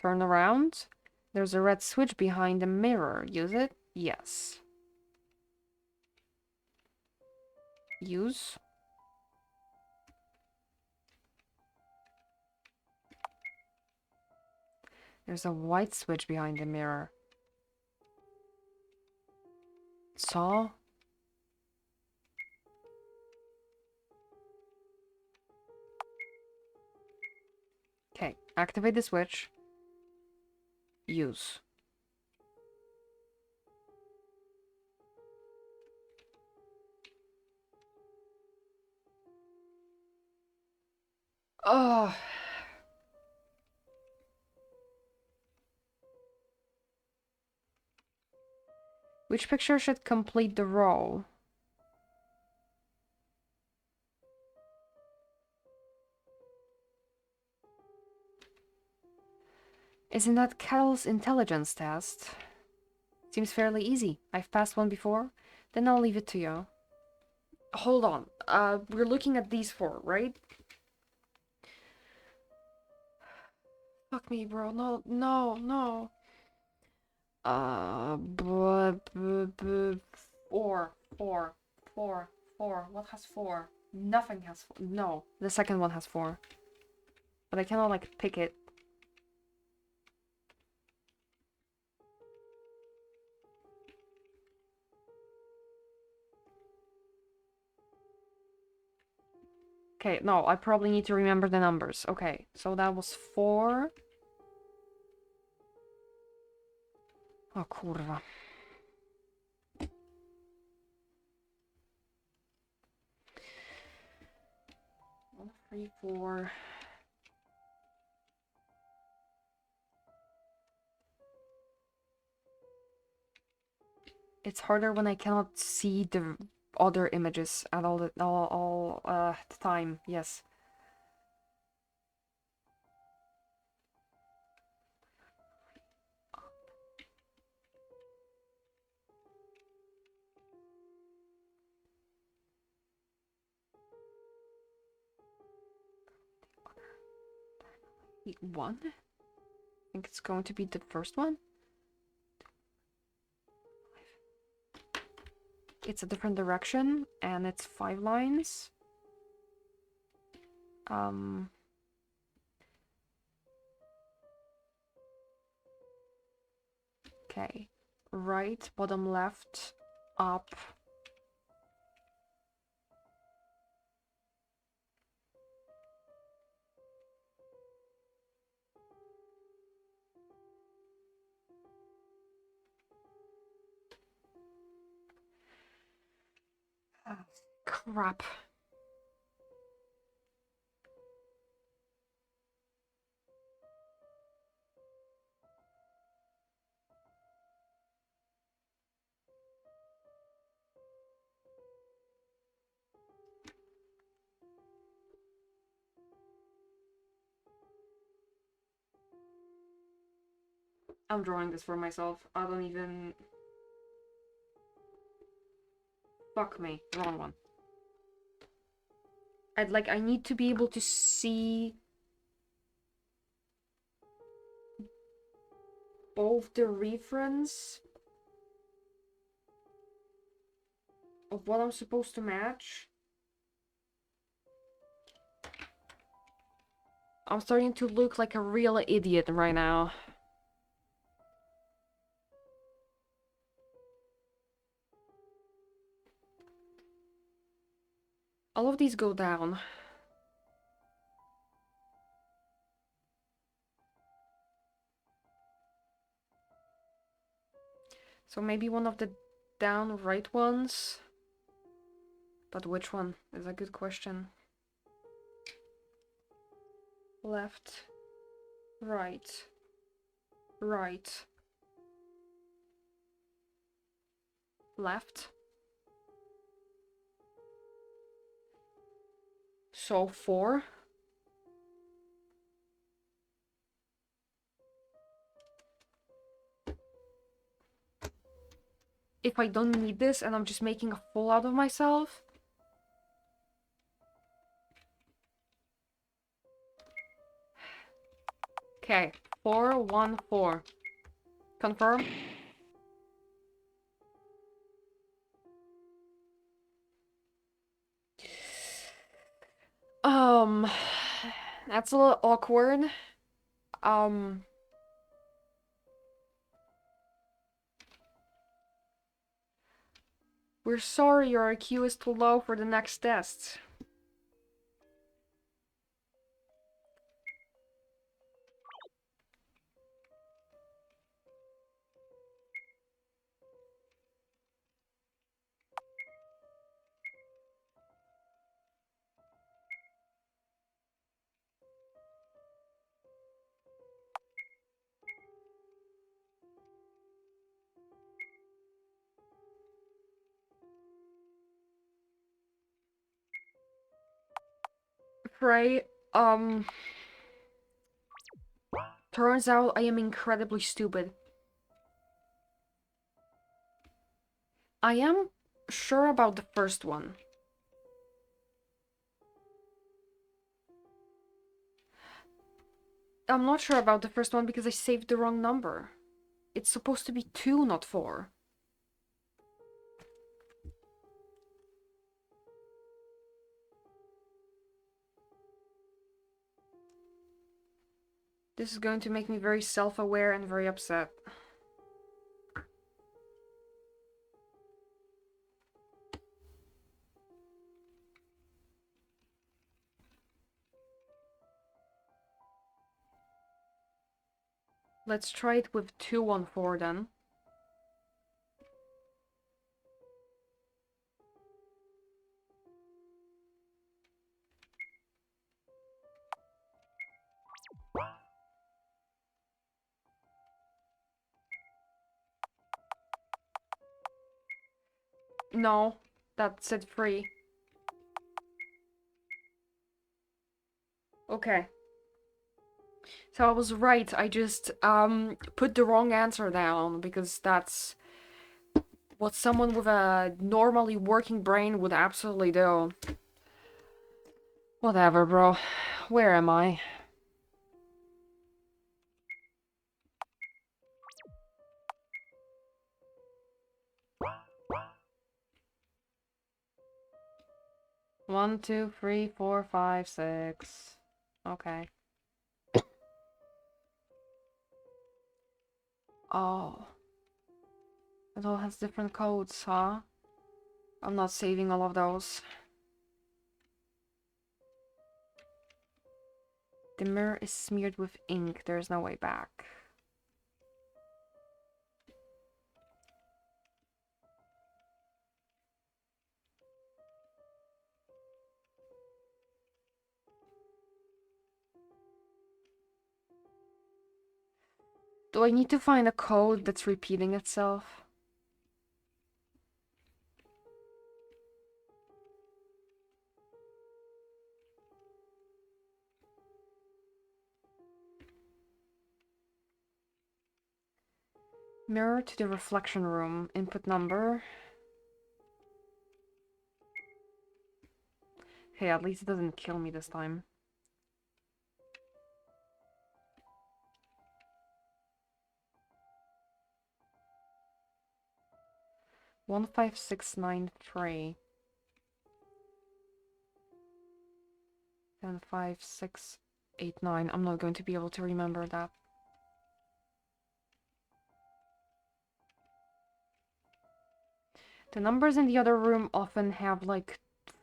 A: Turn around. There's a red switch behind the mirror. Use it? Yes. Use. There's a white switch behind the mirror. Saw. Okay, activate the switch. Use. Oh. Which picture should complete the row? Isn't that Kettle's intelligence test? Seems fairly easy. I've passed one before. Then I'll leave it to you. Hold on. We're looking at these four, right? Fuck me, bro. No, no, no. Four, four, four, four. What has four? Nothing has four. No, the second one has four. But I cannot, like, pick it. Okay, no, I probably need to remember the numbers. Okay, so that was four. Oh, kurwa. 1, 3, 4. It's harder when I cannot see the other images at all the time. Yes. One? I think it's going to be the first one. It's a different direction, and it's 5 lines. Okay. Right, bottom left, up. Ah, crap. I'm drawing this for myself. I don't even... Fuck me. Wrong one. I need to be able to see both the reference of what I'm supposed to match. I'm starting to look like a real idiot right now. All of these go down. So maybe one of the down right ones? But which one is a good question. Left, right, right, left. So 4. If I don't need this and I'm just making a fool out of myself. Okay, 4, 1, 4. Confirm. Um, that's a little awkward. Um, we're sorry your IQ is too low for the next test. Frey, turns out I am incredibly stupid. I am sure about the first one. I'm not sure about the first one because I saved the wrong number. It's supposed to be 2, not 4. This is going to make me very self-aware and very upset. Let's try it with 2 on 4 then. No, that said 3. Okay. So I was right, I just put the wrong answer down because that's what someone with a normally working brain would absolutely do. Whatever, bro. Where am I? One, 2, 3, 4, 5, 6. Okay. Oh. It all has different codes, huh? I'm not saving all of those. The mirror is smeared with ink. There's no way back. Do I need to find a code that's repeating itself? Mirror to the reflection room. Input number. Hey, at least it doesn't kill me this time. One, 5, 6, 9, 3. 7, 5, 6, 8, 9. I'm not going to be able to remember that. The numbers in the other room often have like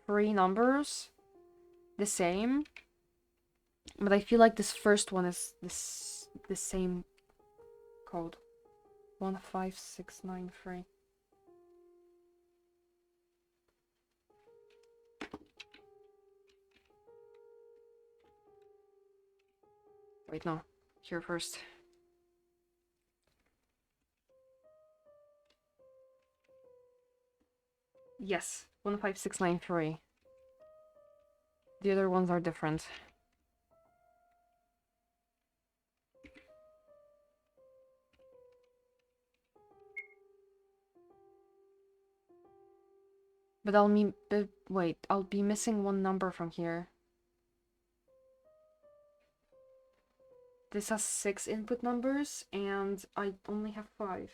A: 3 numbers. The same. But I feel like this first one is the same code. 15693. Wait, no. Here first. Yes, 15693. The other ones are different. But wait, I'll be missing one number from here. This has 6 input numbers, and I only have 5.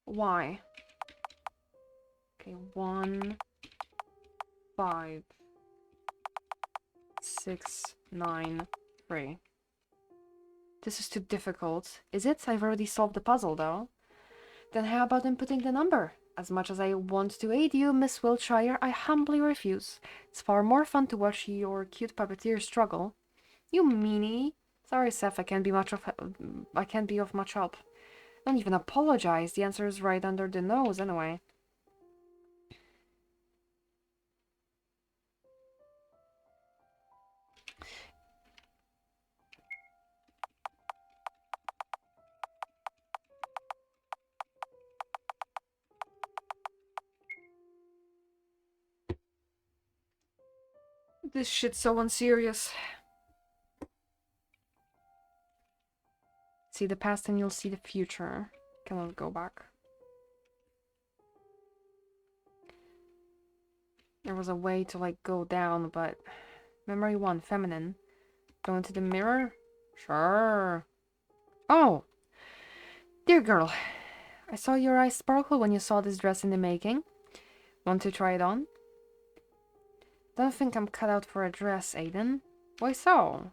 A: Why? Okay, 1, 5, 6, 9, 3. This is too difficult. Is it? I've already solved the puzzle, though. Then how about inputting the number? As much as I want to aid you, Miss Wiltshire, I humbly refuse. It's far more fun to watch your cute puppeteer struggle. You meanie. Sorry, Seth, I can't be of much help. Don't even apologize. The answer is right under the nose, anyway. This shit's so unserious. See the past and you'll see the future. Cannot go back. There was a way to, like, go down, but... Memory 1, feminine. Go into the mirror? Sure. Oh! Dear girl, I saw your eyes sparkle when you saw this dress in the making. Want to try it on? Don't think I'm cut out for a dress, Aiden. Why so?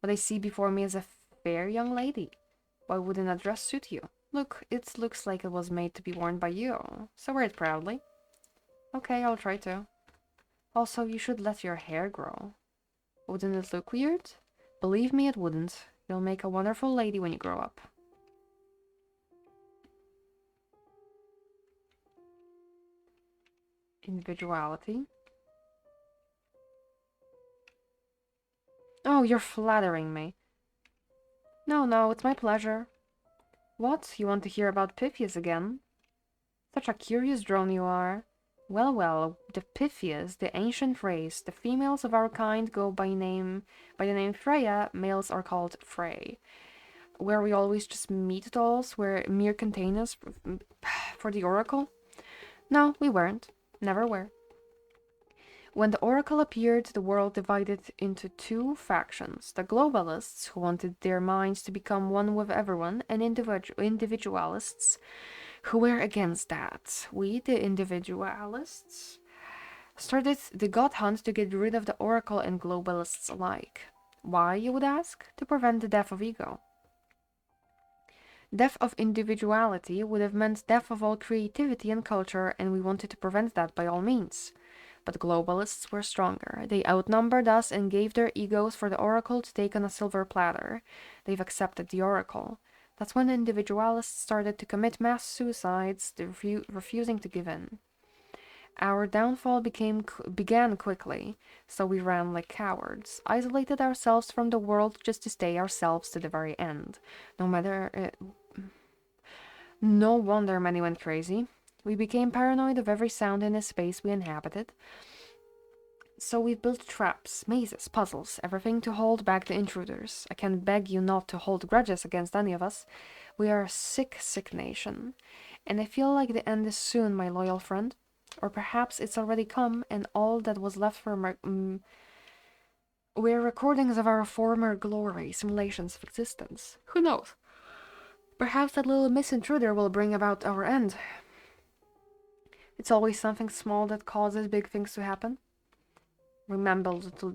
A: What I see before me is a fair young lady. Why wouldn't a dress suit you? Look, it looks like it was made to be worn by you, so wear it proudly. Okay, I'll try to. Also, you should let your hair grow. Wouldn't it look weird? Believe me, it wouldn't. You'll make a wonderful lady when you grow up. Individuality. Oh, you're flattering me. No, it's my pleasure. What? You want to hear about Pythias again? Such a curious drone you are. Well, the Pythias, the ancient race, the females of our kind go by the name Freya, males are called Frey. Where we always just meet dolls, were mere containers for the Oracle? No, we weren't. Never were. When the Oracle appeared, the world divided into 2 factions. The globalists, who wanted their minds to become one with everyone, and individualists, who were against that. We, the individualists, started the God Hunt to get rid of the Oracle and globalists alike. Why, you would ask? To prevent the death of ego. Death of individuality would have meant death of all creativity and culture, and we wanted to prevent that by all means. But globalists were stronger. They outnumbered us and gave their egos for the Oracle to take on a silver platter. They've accepted the Oracle. That's when individualists started to commit mass suicides, refusing to give in. Our downfall began quickly, so we ran like cowards, isolated ourselves from the world just to stay ourselves to the very end. No wonder many went crazy. We became paranoid of every sound in the space we inhabited. So we built traps, mazes, puzzles, everything to hold back the intruders. I can beg you not to hold grudges against any of us. We are a sick, sick nation. And I feel like the end is soon, my loyal friend. Or perhaps it's already come, and all that was left for were recordings of our former glory, simulations of existence. Who knows? Perhaps that little Miss Intruder will bring about our end. It's always something small that causes big things to happen. Remember, little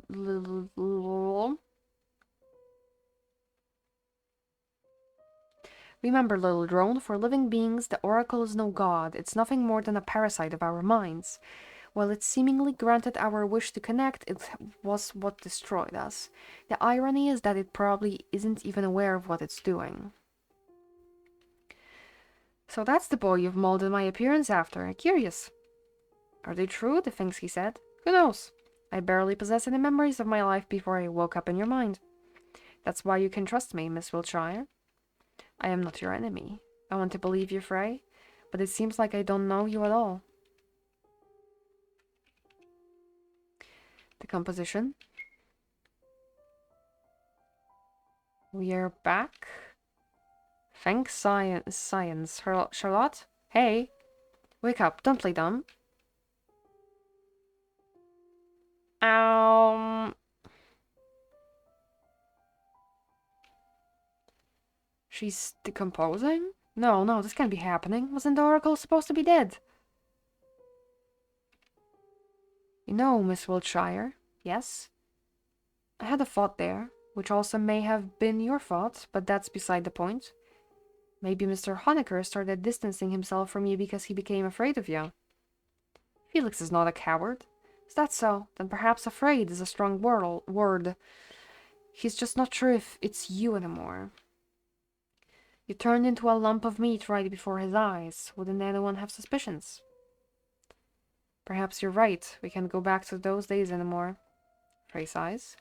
A: drone, for living beings, the Oracle is no god. It's nothing more than a parasite of our minds. While it seemingly granted our wish to connect, it was what destroyed us. The irony is that it probably isn't even aware of what it's doing. So that's the boy you've molded my appearance after. Curious. Are they true, the things he said? Who knows? I barely possess any memories of my life before I woke up in your mind. That's why you can trust me, Miss Wiltshire. I am not your enemy. I want to believe you, Frey, but it seems like I don't know you at all. The composition. We are back. Thanks, science. Charlotte? Hey! Wake up, don't play dumb. She's decomposing? No, this can't be happening. Wasn't the Oracle supposed to be dead? You know, Miss Wiltshire. Yes? I had a thought there, which also may have been your thought, but that's beside the point. Maybe Mr. Honecker started distancing himself from you because he became afraid of you. Felix is not a coward. Is that so? Then perhaps afraid is a strong word. He's just not sure if it's you anymore. You turned into a lump of meat right before his eyes. Wouldn't anyone have suspicions? Perhaps you're right. We can't go back to those days anymore. Frey sighs.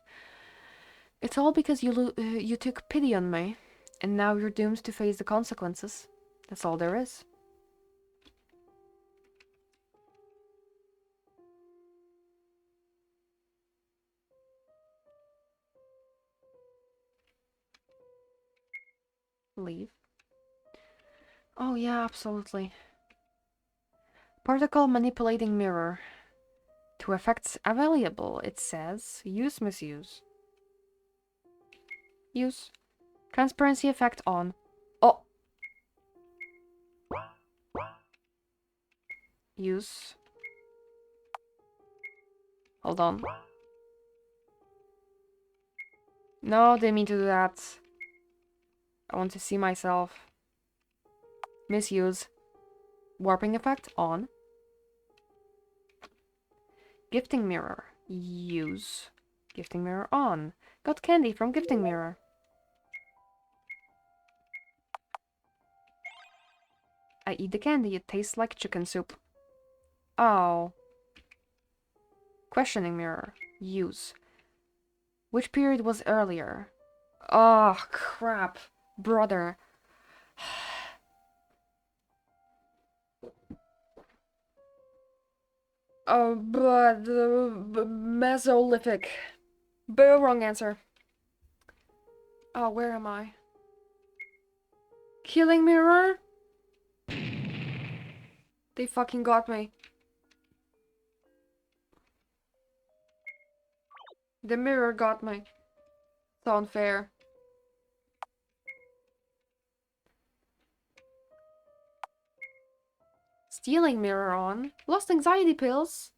A: It's all because you took pity on me, and now you're doomed to face the consequences. That's all there is. Leave. Oh yeah, absolutely. Particle manipulating mirror. To effects available, it says use, misuse. Use. Transparency effect on. Oh! Use. Hold on. No, didn't mean to do that. I want to see myself. Misuse. Warping effect on. Gifting mirror. Use. Gifting mirror on. Got candy from gifting mirror. I eat the candy. It tastes like chicken soup. Oh. Questioning mirror. Use. Which period was earlier? Oh, crap. Brother. Oh, but Mesolithic. Boo, wrong answer. Oh, where am I? Killing mirror? They fucking got me. The mirror got me. It's unfair. Stealing mirror on. Lost anxiety pills.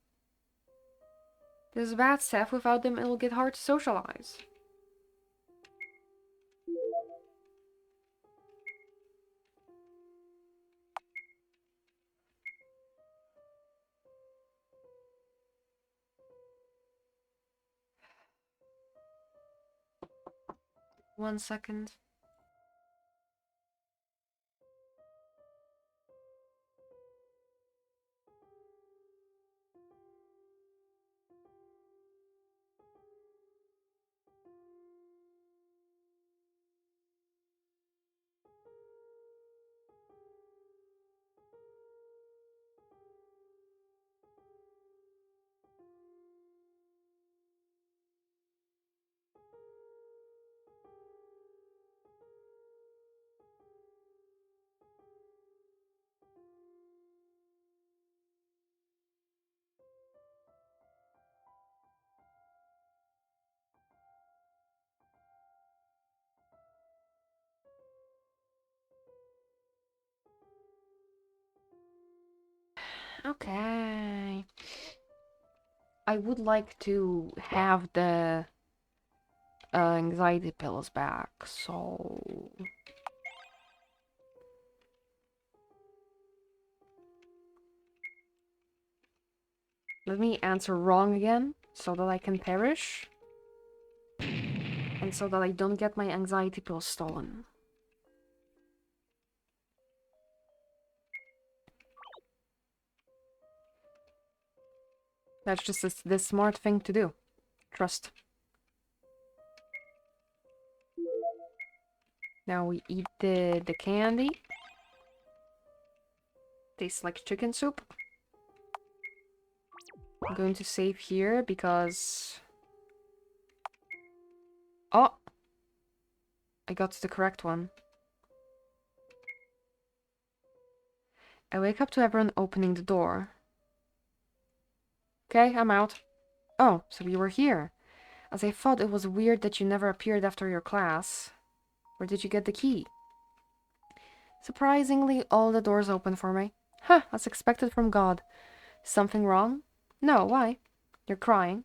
A: This is bad stuff. Without them, it'll get hard to socialize. One second. Okay. I would like to have the anxiety pills back, so... Let me answer wrong again, so that I can perish. And so that I don't get my anxiety pills stolen. That's just the smart thing to do. Trust. Now we eat the candy. Tastes like chicken soup. I'm going to save here because... Oh! I got the correct one. I wake up to everyone opening the door. Okay, I'm out. Oh, so you were here. As I thought, it was weird that you never appeared after your class. Where did you get the key? Surprisingly, all the doors open for me. Huh, as expected from God. Something wrong? No, why? You're crying.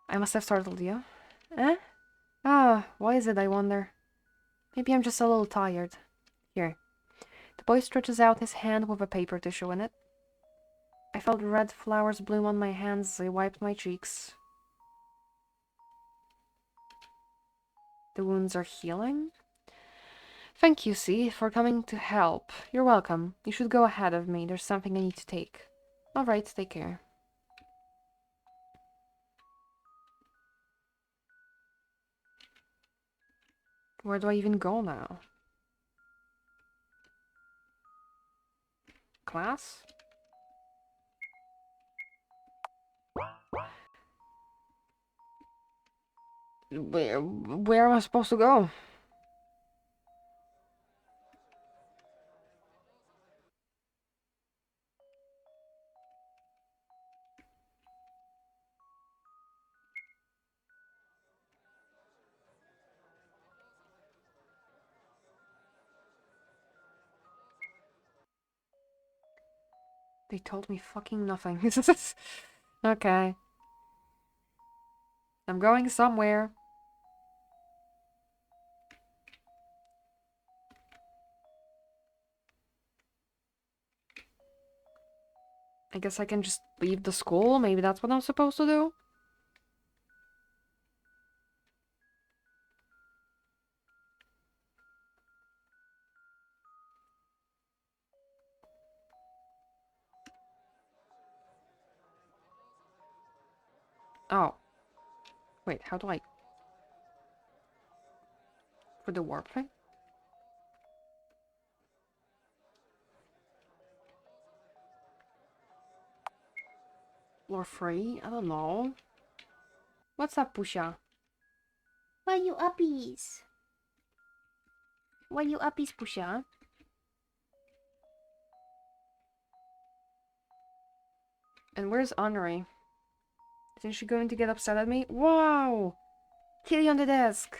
A: I must have startled you. Eh? Ah, why is it, I wonder? Maybe I'm just a little tired. Here. The boy stretches out his hand with a paper tissue in it. I felt red flowers bloom on my hands as I wiped my cheeks. The wounds are healing? Thank you, C, for coming to help. You're welcome. You should go ahead of me. There's something I need to take. Alright, take care. Where do I even go now? Class? Where am I supposed to go? They told me fucking nothing. Okay. I'm going somewhere. I guess I can just leave the school? Maybe that's what I'm supposed to do? Oh. Wait, how do I... For the warp thing? Floor 3? I don't know. What's up, Pusha?
B: Why you uppies?
A: Why you uppies, Pusha? And where's Honoree? Isn't she going to get upset at me? Wow! Kitty on the desk!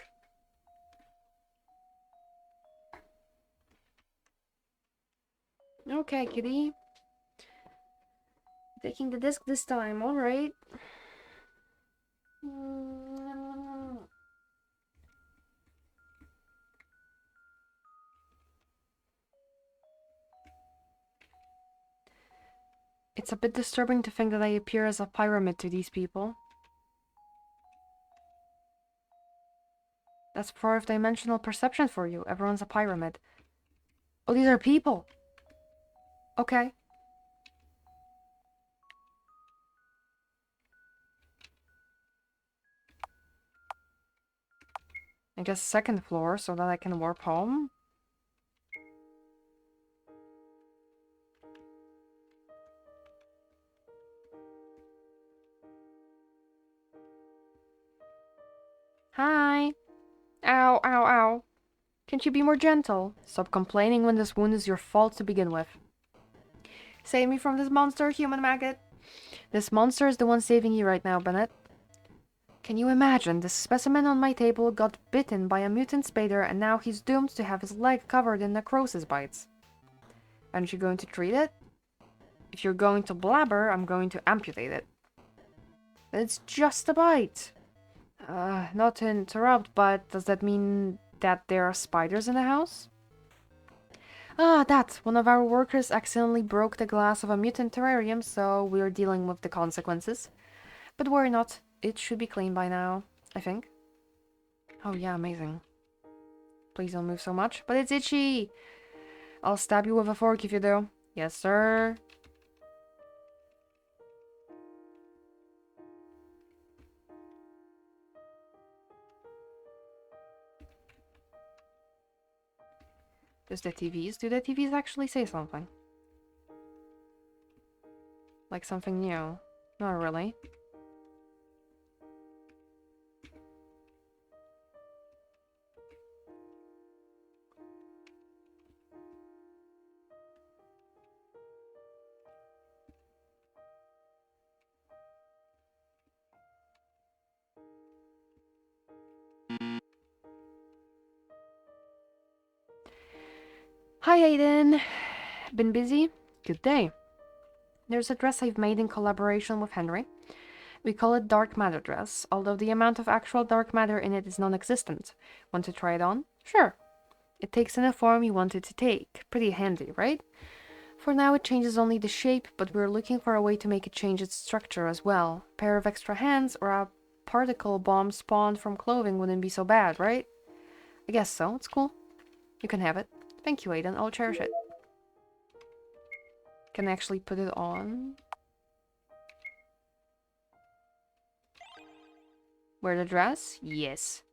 A: Okay, Kitty. Taking the disc this time, alright. It's a bit disturbing to think that I appear as a pyramid to these people. That's fourth-dimensional perception for you. Everyone's a pyramid. Oh, these are people! Okay. I guess second floor, so that I can warp home. Hi! Ow, ow, ow. Can't you be more gentle? Stop complaining when this wound is your fault to begin with. Save me from this monster, human maggot. This monster is the one saving you right now, Bennett. Can you imagine? This specimen on my table got bitten by a mutant spider and now he's doomed to have his leg covered in necrosis bites. Aren't you going to treat it? If you're going to blabber, I'm going to amputate it. It's just a bite. Not to interrupt, but does that mean that there are spiders in the house? Ah, that. One of our workers accidentally broke the glass of a mutant terrarium, so we're dealing with the consequences. But worry not. It should be clean by now, I think. Oh yeah, amazing. Please don't move so much. But it's itchy! I'll stab you with a fork if you do. Yes, sir. Do the TVs actually say something? Like something new? Not really. Hi, Aiden. Been busy? Good day. There's a dress I've made in collaboration with Henry. We call it Dark Matter dress, although the amount of actual dark matter in it is non-existent. Want to try it on? Sure. It takes in a form you want it to take. Pretty handy, right? For now it changes only the shape, but we're looking for a way to make it change its structure as well. A pair of extra hands or a particle bomb spawned from clothing wouldn't be so bad, right? I guess so. It's cool. You can have it. Thank you, Aiden. I'll cherish it. Can I actually put it on? Wear the dress? Yes.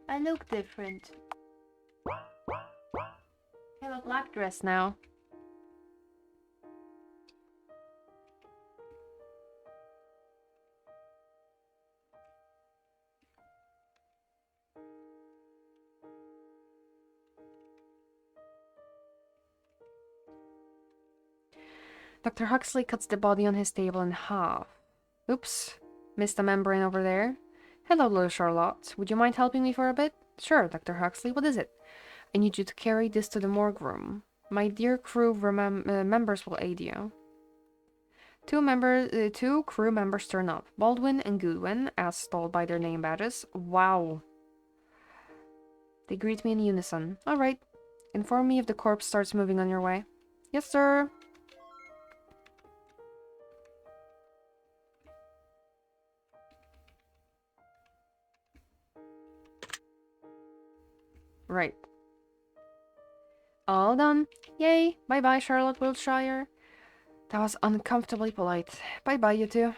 A: I look different. I have a black dress now. Dr. Huxley cuts the body on his table in half. Oops. Missed a membrane over there. Hello, little Charlotte. Would you mind helping me for a bit? Sure, Dr. Huxley. What is it? I need you to carry this to the morgue room. My dear crew members will aid you. Two crew members turn up. Baldwin and Goodwin, as told by their name badges. Wow. They greet me in unison. All right. Inform me if the corpse starts moving on your way. Yes, sir. Right. All done. Yay. Bye-bye, Charlotte Wiltshire. That was uncomfortably polite. Bye-bye, you two.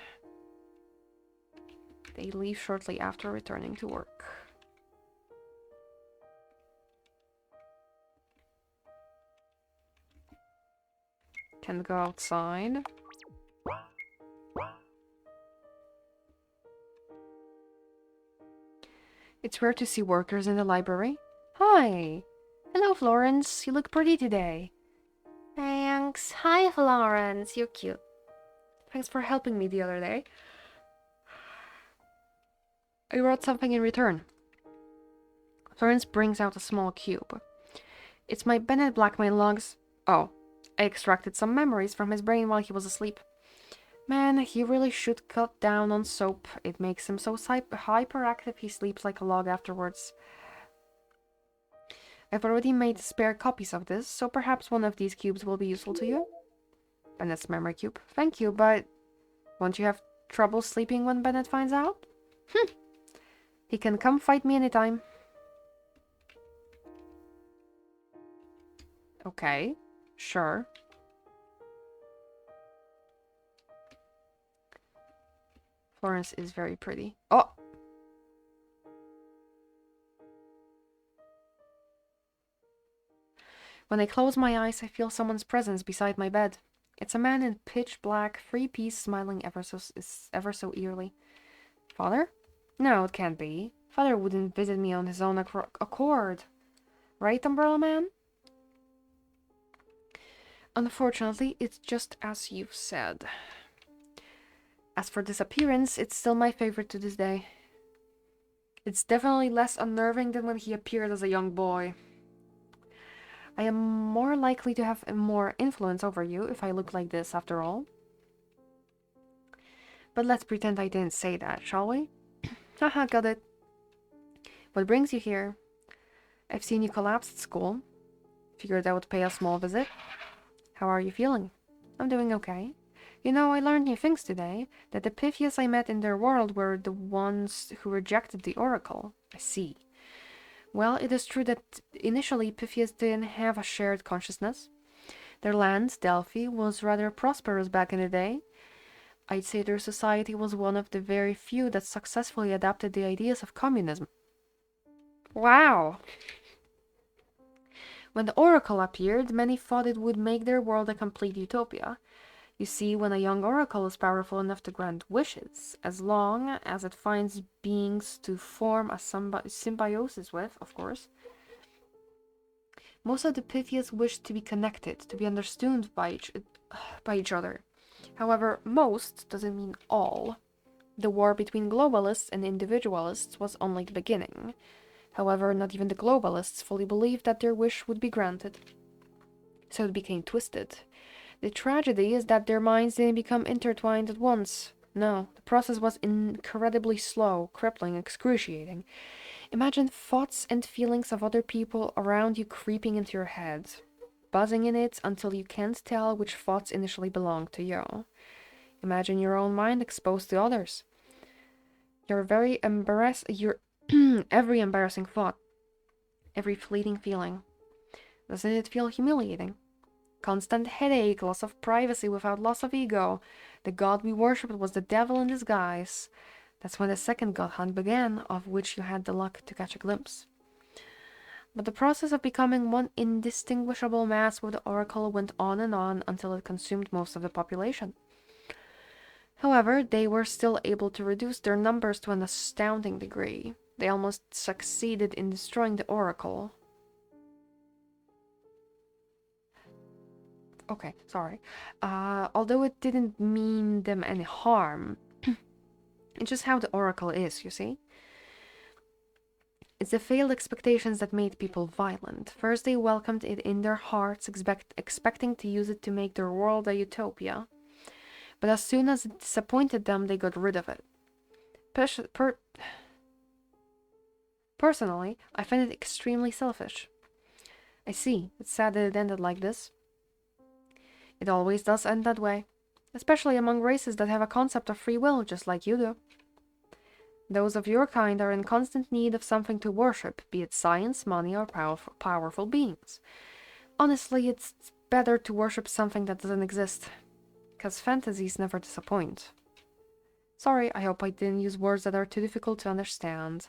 A: They leave shortly after returning to work. Can go outside. It's rare to see workers in the library. Hi. Hello, Florence. You look pretty today. Thanks. Hi, Florence. You're cute. Thanks for helping me the other day. I wrote something in return. Florence brings out a small cube. It's my Bennett blackmail logs. Oh, I extracted some memories from his brain while he was asleep. Man, he really should cut down on soap. It makes him so hyperactive he sleeps like a log afterwards. I've already made spare copies of this, so perhaps one of these cubes will be useful to you. Bennett's memory cube. Thank you, but won't you have trouble sleeping when Bennett finds out? He can come fight me anytime. Okay, sure. Florence is very pretty. Oh! When I close my eyes, I feel someone's presence beside my bed. It's a man in pitch black, three-piece, smiling ever so eerily. Father? No, it can't be. Father wouldn't visit me on his own accord. Right, Umbrella Man? Unfortunately, it's just as you've said. As for this appearance, it's still my favorite to this day. It's definitely less unnerving than when he appeared as a young boy. I am more likely to have more influence over you if I look like this, after all. But let's pretend I didn't say that, shall we? Haha, got it. What brings you here? I've seen you collapse at school. Figured I would pay a small visit. How are you feeling? I'm doing okay. You know, I learned new things today. That the Pythias I met in their world were the ones who rejected the Oracle. I see. Well, it is true that initially Pythias didn't have a shared consciousness. Their land, Delphi, was rather prosperous back in the day. I'd say their society was one of the very few that successfully adapted the ideas of communism. Wow! When the Oracle appeared, many thought it would make their world a complete utopia. You see, when a young oracle is powerful enough to grant wishes, as long as it finds beings to form a symbiosis with, of course, most of the Pythias wish to be connected, to be understood by each other. However, most doesn't mean all. The war between globalists and individualists was only the beginning. However, not even the globalists fully believed that their wish would be granted. So it became twisted. The tragedy is that their minds didn't become intertwined at once. No, the process was incredibly slow, crippling, excruciating. Imagine thoughts and feelings of other people around you creeping into your head, buzzing in it until you can't tell which thoughts initially belonged to you. Imagine your own mind exposed to others. Every embarrassing thought, every fleeting feeling. Doesn't it feel humiliating? Constant headache, loss of privacy without loss of ego. The god we worshipped was the devil in disguise. That's when the second god hunt began, of which you had the luck to catch a glimpse. But the process of becoming one indistinguishable mass with the oracle went on until it consumed most of the population. However, they were still able to reduce their numbers to an astounding degree. They almost succeeded in destroying the oracle. Okay, sorry. Although it didn't mean them any harm. It's just how the Oracle is, you see? It's the failed expectations that made people violent. First they welcomed it in their hearts, expecting to use it to make their world a utopia. But as soon as it disappointed them, they got rid of it. Personally, I find it extremely selfish. I see. It's sad that it ended like this. It always does end that way, especially among races that have a concept of free will, just like you do. Those of your kind are in constant need of something to worship, be it science, money, or powerful beings. Honestly, it's better to worship something that doesn't exist, because fantasies never disappoint. Sorry, I hope I didn't use words that are too difficult to understand,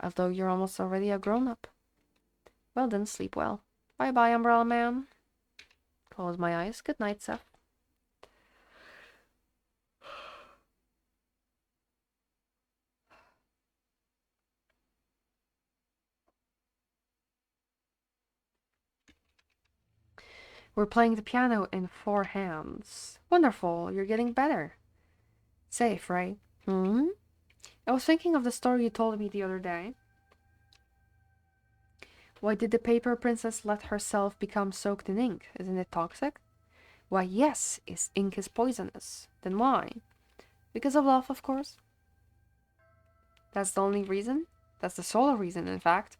A: although you're almost already a grown-up. Well then, sleep well. Bye-bye, Umbrella Man. Close my eyes. Good night, Seth. We're playing the piano in 4 hands. Wonderful, you're getting better. Safe, right? I was thinking of the story you told me the other day. Why did the paper princess let herself become soaked in ink? Isn't it toxic? Why, yes, ink is poisonous. Then why? Because of love, of course. That's the only reason? That's the sole reason, in fact.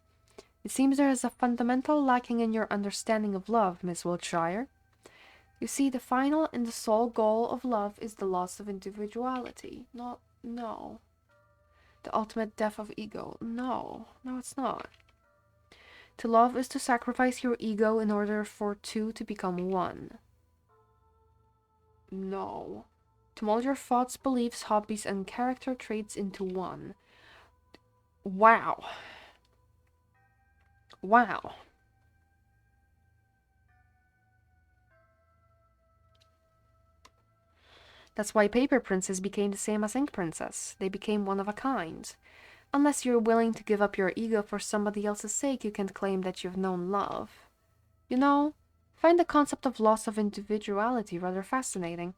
A: It seems there is a fundamental lacking in your understanding of love, Miss Wiltshire. You see, the final and the sole goal of love is the loss of individuality. No. The ultimate death of ego. No, it's not. To love is to sacrifice your ego in order for two to become one. No. To mold your thoughts, beliefs, hobbies, and character traits into one. Wow. That's why Paper Princess became the same as Ink Princess. They became one of a kind. Unless you're willing to give up your ego for somebody else's sake, you can't claim that you've known love. You know, I find the concept of loss of individuality rather fascinating,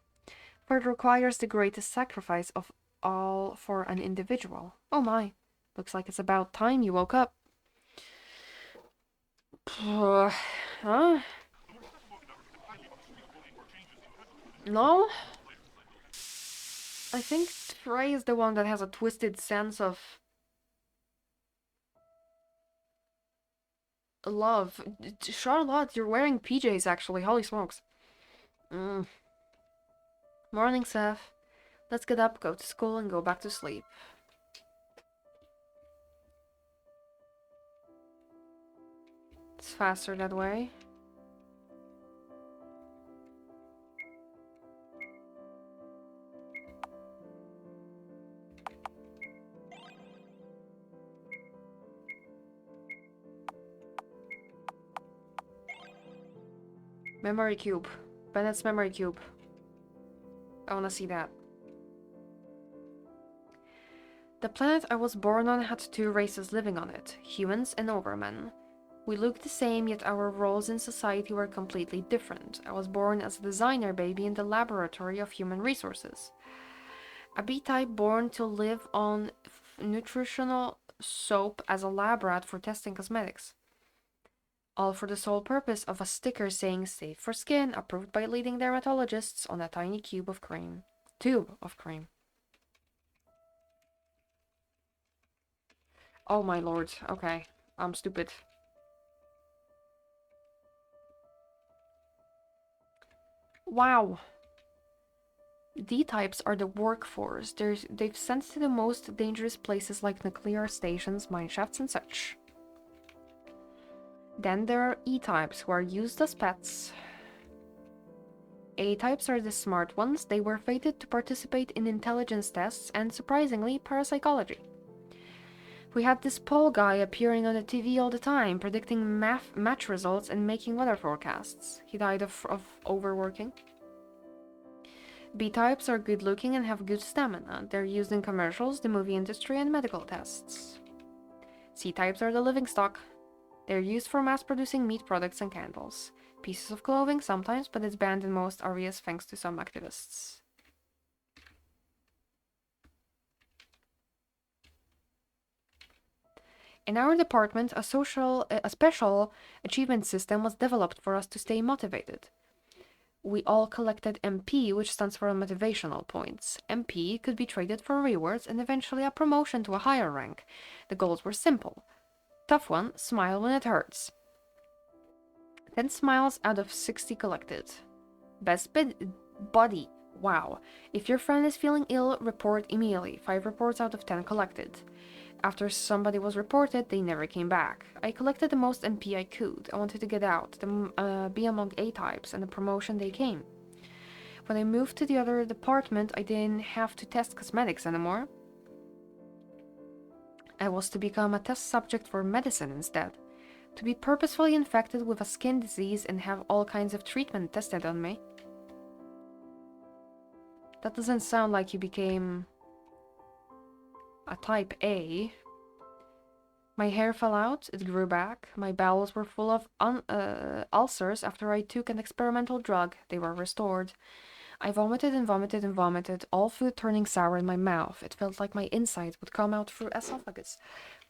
A: for it requires the greatest sacrifice of all for an individual. Oh my, looks like it's about time you woke up. Huh? No? I think Trey is the one that has a twisted sense of Love. Charlotte, you're wearing PJs actually. Holy smokes. Mm. Morning, Seth. Let's get up, go to school, and go back to sleep. It's faster that way. Memory cube. Bennett's memory cube. I wanna see that. The planet I was born on had two races living on it, humans and overmen. We looked the same, yet our roles in society were completely different. I was born as a designer baby in the laboratory of human resources. A B-type born to live on nutritional soap as a lab rat for testing cosmetics. All for the sole purpose of a sticker saying safe for skin, approved by leading dermatologists on a tiny tube of cream. Oh my lord, okay. I'm stupid. Wow. D-types are the workforce. They've sent to the most dangerous places like nuclear stations, mineshafts, and such. Then there are E-types, who are used as pets. A-types are the smart ones. They were fated to participate in intelligence tests and, surprisingly, parapsychology. We had this Paul guy appearing on the TV all the time, predicting match results and making weather forecasts. He died of overworking. B-types are good looking and have good stamina. They're used in commercials, the movie industry, and medical tests. C-types are the living stock. They're used for mass producing meat products and candles. Pieces of clothing sometimes, but it's banned in most areas thanks to some activists. In our department, a special achievement system was developed for us to stay motivated. We all collected MP, which stands for motivational points. MP could be traded for rewards and eventually a promotion to a higher rank. The goals were simple. Tough one, smile when it hurts. 10 smiles out of 60 collected. Best body. Wow. If your friend is feeling ill, report immediately. 5 reports out of 10 collected. After somebody was reported, they never came back. I collected the most MP I could. I wanted to get out, be among A-types, and the promotion they came. When I moved to the other department, I didn't have to test cosmetics anymore. I was to become a test subject for medicine instead. To be purposefully infected with a skin disease and have all kinds of treatment tested on me. That doesn't sound like you became a type A. My hair fell out, it grew back. My bowels were full of ulcers after I took an experimental drug. They were restored. I vomited and vomited and vomited, all food turning sour in my mouth. It felt like my insides would come out through esophagus.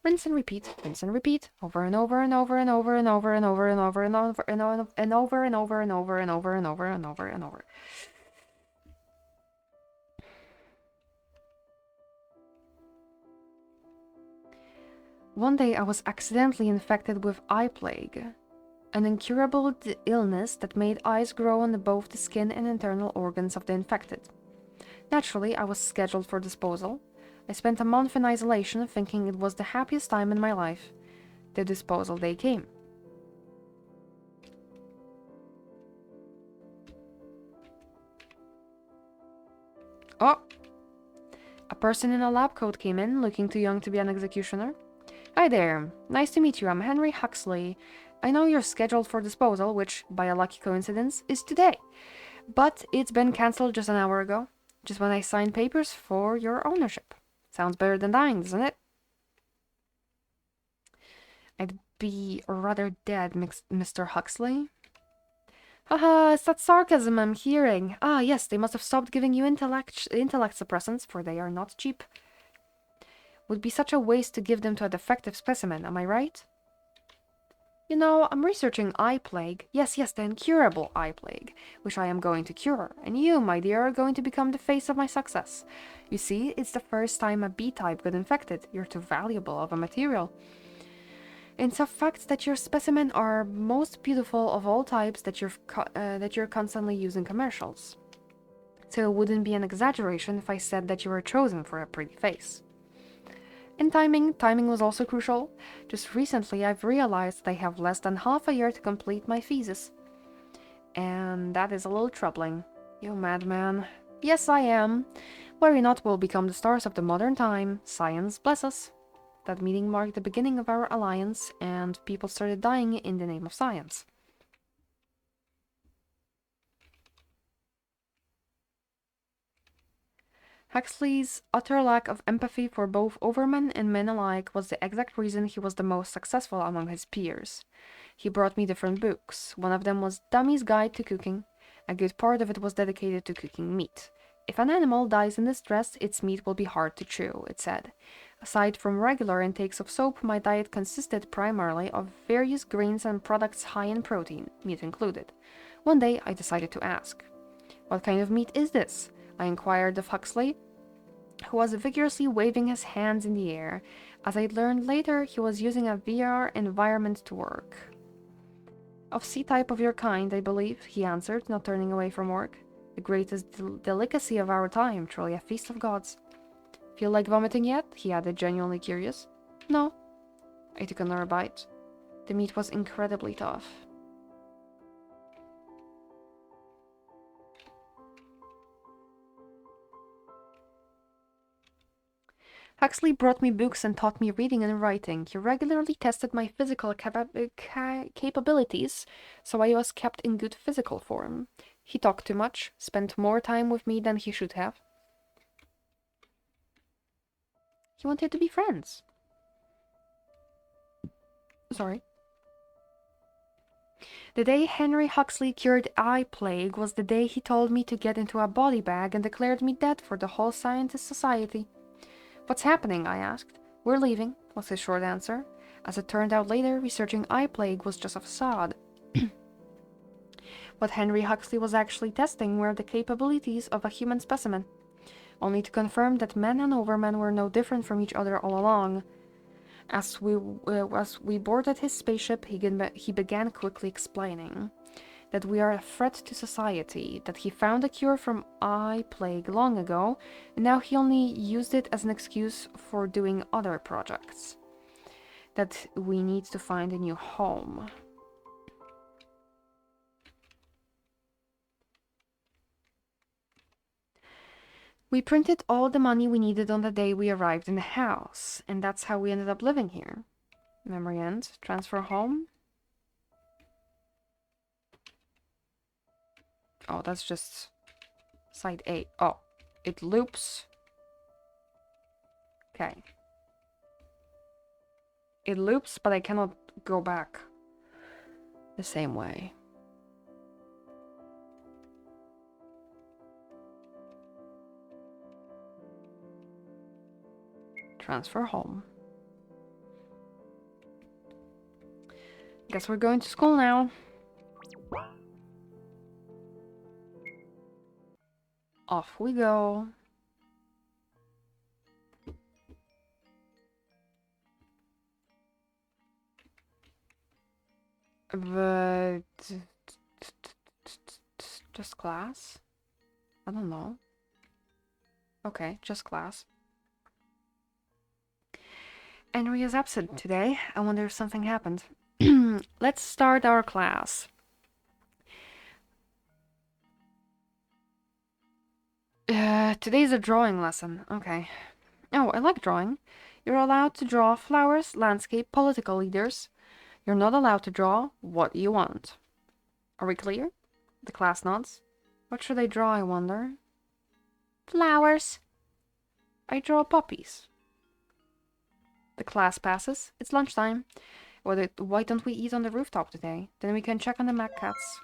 A: Rinse and repeat, over and over and over and over and over and over and over and over and over and over and over and over and over and over and over and over. One day I was accidentally infected with eye plague, an incurable illness that made eyes grow on both the skin and internal organs of the infected. Naturally, I was scheduled for disposal. I spent a month in isolation, thinking it was the happiest time in my life. The disposal day came. Oh! A person in a lab coat came in, looking too young to be an executioner. Hi there. Nice to meet you. I'm Henry Huxley. I know you're scheduled for disposal, which, by a lucky coincidence, is today. But it's been cancelled just an hour ago, just when I signed papers for your ownership. Sounds better than dying, doesn't it? I'd be rather dead, Mr. Huxley. Haha, it's that sarcasm I'm hearing. Ah, yes, they must have stopped giving you intellect suppressants, for they are not cheap. Would be such a waste to give them to a defective specimen, am I right? You know, I'm researching eye plague. Yes, the incurable eye plague, which I am going to cure. And you, my dear, are going to become the face of my success. You see, it's the first time a B-type got infected. You're too valuable of a material. It's a fact that your specimen are most beautiful of all types that you're constantly using commercials. So it wouldn't be an exaggeration if I said that you were chosen for a pretty face. In timing was also crucial. Just recently I've realized I have less than half a year to complete my thesis. And that is a little troubling. You madman. Yes, I am. Worry not, we'll become the stars of the modern time. Science bless us. That meeting marked the beginning of our alliance, and people started dying in the name of science. Huxley's utter lack of empathy for both overmen and men alike was the exact reason he was the most successful among his peers. He brought me different books. One of them was Dummy's Guide to Cooking. A good part of it was dedicated to cooking meat. If an animal dies in distress, its meat will be hard to chew, it said. Aside from regular intakes of soap, my diet consisted primarily of various grains and products high in protein, meat included. One day I decided to ask, "What kind of meat is this?" I inquired of Huxley, who was vigorously waving his hands in the air. As I learned later, he was using a VR environment to work. "Of C-type of your kind, I believe," he answered, not turning away from work. "The greatest delicacy of our time, truly a feast of gods." "Feel like vomiting yet?" he added, genuinely curious. "No." I took another bite. The meat was incredibly tough. Huxley brought me books and taught me reading and writing. He regularly tested my physical capabilities, so I was kept in good physical form. He talked too much, spent more time with me than he should have. He wanted to be friends. Sorry. The day Henry Huxley cured eye plague was the day he told me to get into a body bag and declared me dead for the whole scientist society. "What's happening?" I asked. "We're leaving," was his short answer. As it turned out later, researching eye plague was just a facade. What Henry Huxley was actually testing were the capabilities of a human specimen, only to confirm that men and overmen were no different from each other all along. As we boarded his spaceship, he began quickly explaining that we are a threat to society, that he found a cure from eye plague long ago, and now he only used it as an excuse for doing other projects. That we need to find a new home. We printed all the money we needed on the day we arrived in the house, and that's how we ended up living here. Memory end. Transfer home. Oh, that's just side A. Oh, it loops. Okay. It loops, but I cannot go back the same way. Transfer home. Guess we're going to school now. Off we go. But just class? I don't know. Okay, just class. Henry is absent today. I wonder if something happened. Let's start our class. Today's a drawing lesson. Okay. Oh, I like drawing. You're allowed to draw flowers, landscape, political leaders. You're not allowed to draw what you want. Are we clear? The class nods. What should I draw, I wonder?
B: Flowers.
A: I draw puppies. The class passes. It's lunchtime. Why don't we eat on the rooftop today? Then we can check on the Mac cats.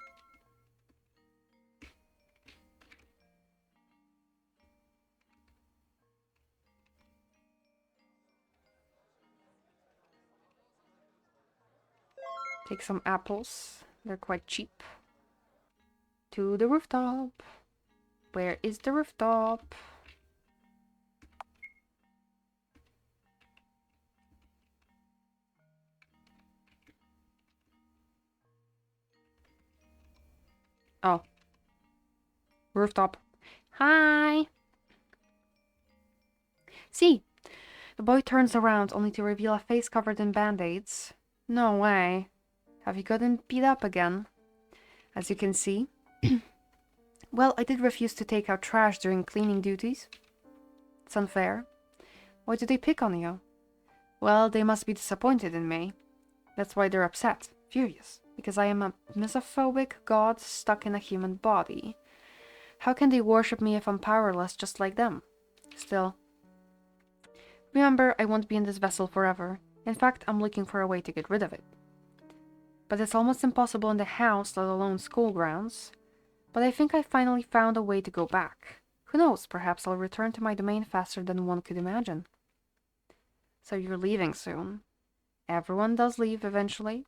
A: Take some apples. They're quite cheap. To the rooftop. Where is the rooftop? Rooftop. Hi! See, the boy turns around only to reveal a face covered in band-aids. No way. Have you gotten beat up again? As you can see. Well, I did refuse to take out trash during cleaning duties. It's unfair. Why do they pick on you? Well, they must be disappointed in me. That's why they're upset, furious, because I am a misophobic god stuck in a human body. How can they worship me if I'm powerless just like them? Still, remember, I won't be in this vessel forever. In fact, I'm looking for a way to get rid of it. But it's almost impossible in the house, let alone school grounds. But I think I finally found a way to go back. Who knows, perhaps I'll return to my domain faster than one could imagine. So you're leaving soon. Everyone does leave eventually.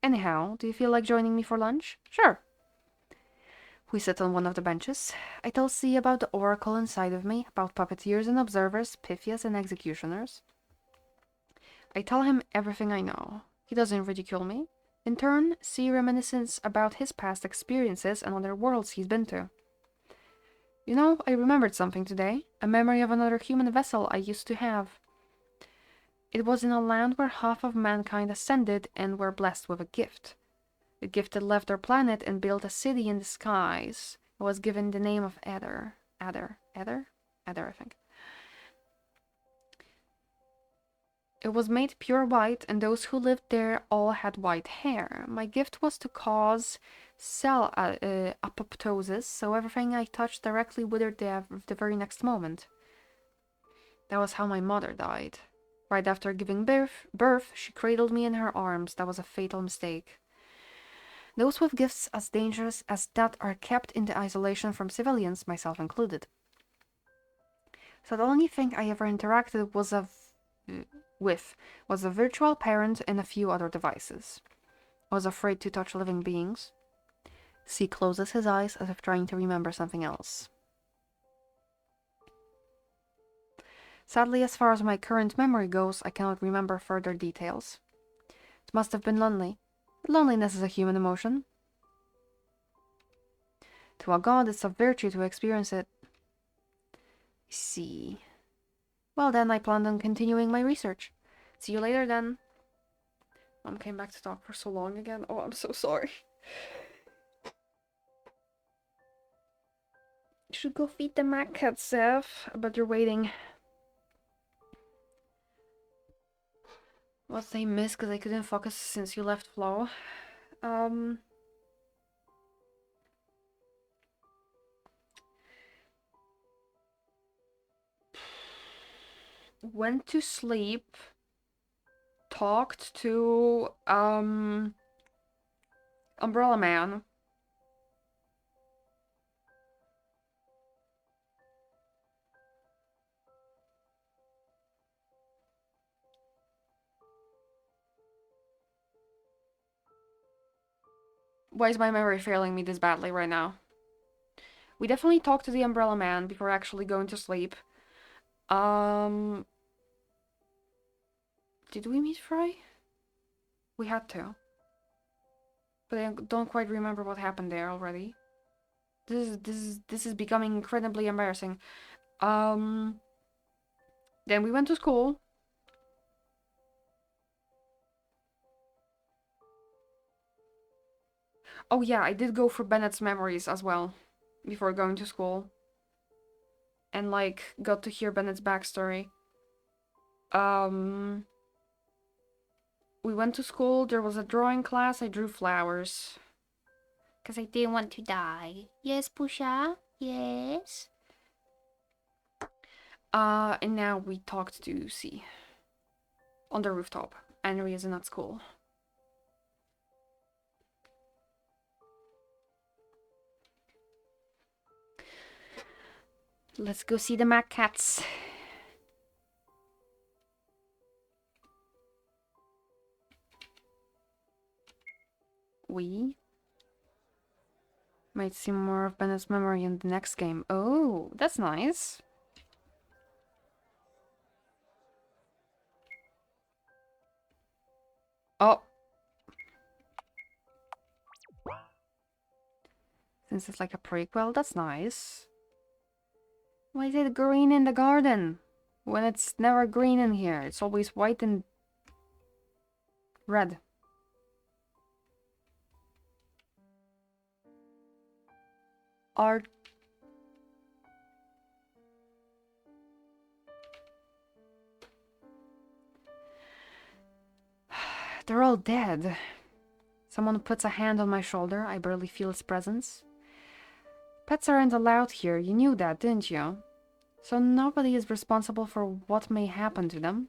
A: Anyhow, do you feel like joining me for lunch? Sure. We sit on one of the benches. I tell C about the oracle inside of me, about puppeteers and observers, Pythias and executioners. I tell him everything I know. He doesn't ridicule me. In turn, C reminisces about his past experiences and other worlds he's been to. You know, I remembered something today. A memory of another human vessel I used to have. It was in a land where half of mankind ascended and were blessed with a gift. The gifted left their planet and built a city in the skies. It was given the name of Adder, I think. It was made pure white, and those who lived there all had white hair. My gift was to cause cell apoptosis, so everything I touched directly withered the very next moment. That was how my mother died. Right after giving birth, she cradled me in her arms. That was a fatal mistake. Those with gifts as dangerous as that are kept in the isolation from civilians, myself included. So the only thing I ever interacted with was a virtual parent and a few other devices. I was afraid to touch living beings. C closes his eyes as if trying to remember something else. Sadly, as far as my current memory goes, I cannot remember further details. It must have been lonely. Loneliness is a human emotion. To a god, it's a virtue to experience it. I see. Well then, I planned on continuing my research. See you later then. Mom came back to talk for so long again. Oh, I'm so sorry. You should go feed the Mac cat, Seth. But you're waiting. What they missed because I couldn't focus since you left Flo. Went to sleep. Talked to, Umbrella Man. Why is my memory failing me this badly right now? We definitely talked to the Umbrella Man before actually going to sleep. Did we meet Fry? We had to. But I don't quite remember what happened there already. This is becoming incredibly embarrassing. Then we went to school. Oh yeah, I did go for Bennett's memories as well before going to school. And like got to hear Bennett's backstory. We went to school, there was a drawing class, I drew flowers. Because I didn't want to die.
B: Yes, Pusha? Yes?
A: And now we talked to C. On the rooftop. Henry isn't at school. Let's go see the Mac Cats. We might see more of Bennett's memory in the next game. Oh, that's nice. Oh. Since it's like a prequel, that's nice. Why is it green in the garden? When it's never green in here. It's always white and red. Art. They're all dead. Someone puts a hand on my shoulder. I barely feel its presence. Pets aren't allowed here. You knew that, didn't you? So nobody is responsible for what may happen to them.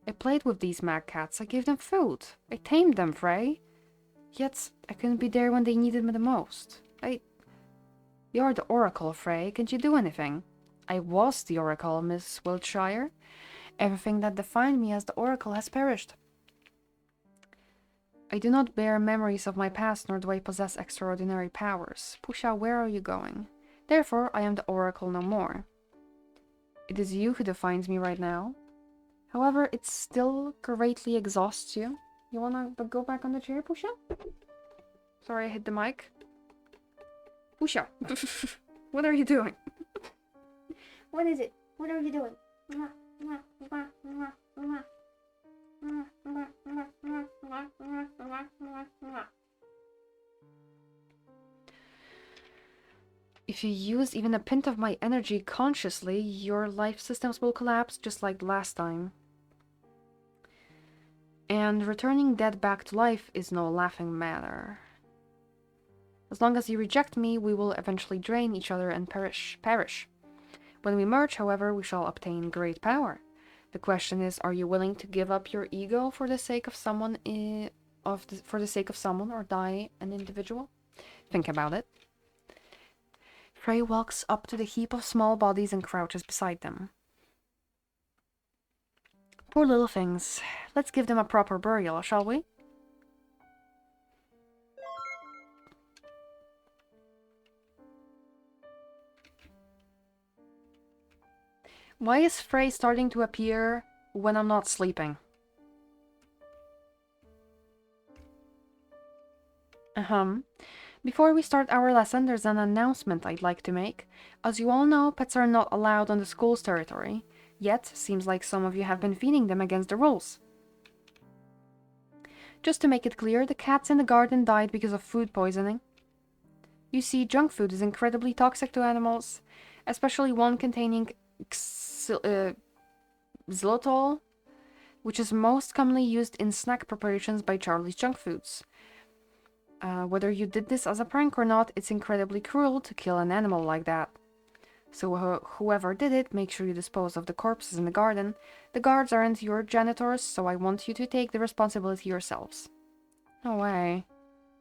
A: I played with these mad cats. I gave them food. I tamed them, Frey. Yet, I couldn't be there when they needed me the most. You're the Oracle, Frey. Can't you do anything? I was the Oracle, Miss Wiltshire. Everything that defined me as the Oracle has perished. I do not bear memories of my past, nor do I possess extraordinary powers. Pusha, where are you going? Therefore, I am the Oracle no more. It is you who defines me right now. However, it still greatly exhausts you. You wanna go back on the chair, Pusha? Sorry, I hit the mic. Pusha, what are you doing?
B: What is it? What are you doing?
A: If you use even a pint of my energy consciously, your life systems will collapse just like last time. And returning dead back to life is no laughing matter. As long as you reject me, we will eventually drain each other and perish. When we merge, however, we shall obtain great power. The question is, are you willing to give up your ego for the sake of someone or die an individual? Think about it. Frey walks up to the heap of small bodies and crouches beside them. Poor little things. Let's give them a proper burial, shall we? Why is Frey starting to appear when I'm not sleeping? Before we start our lesson, there's an announcement I'd like to make. As you all know, pets are not allowed on the school's territory. Yet, seems like some of you have been feeding them against the rules. Just to make it clear, the cats in the garden died because of food poisoning. You see, junk food is incredibly toxic to animals, especially one containing xylitol, which is most commonly used in snack preparations by Charlie's Junk Foods. Whether you did this as a prank or not, it's incredibly cruel to kill an animal like that. So whoever did it, make sure you dispose of the corpses in the garden. The guards aren't your janitors, so I want you to take the responsibility yourselves. No way.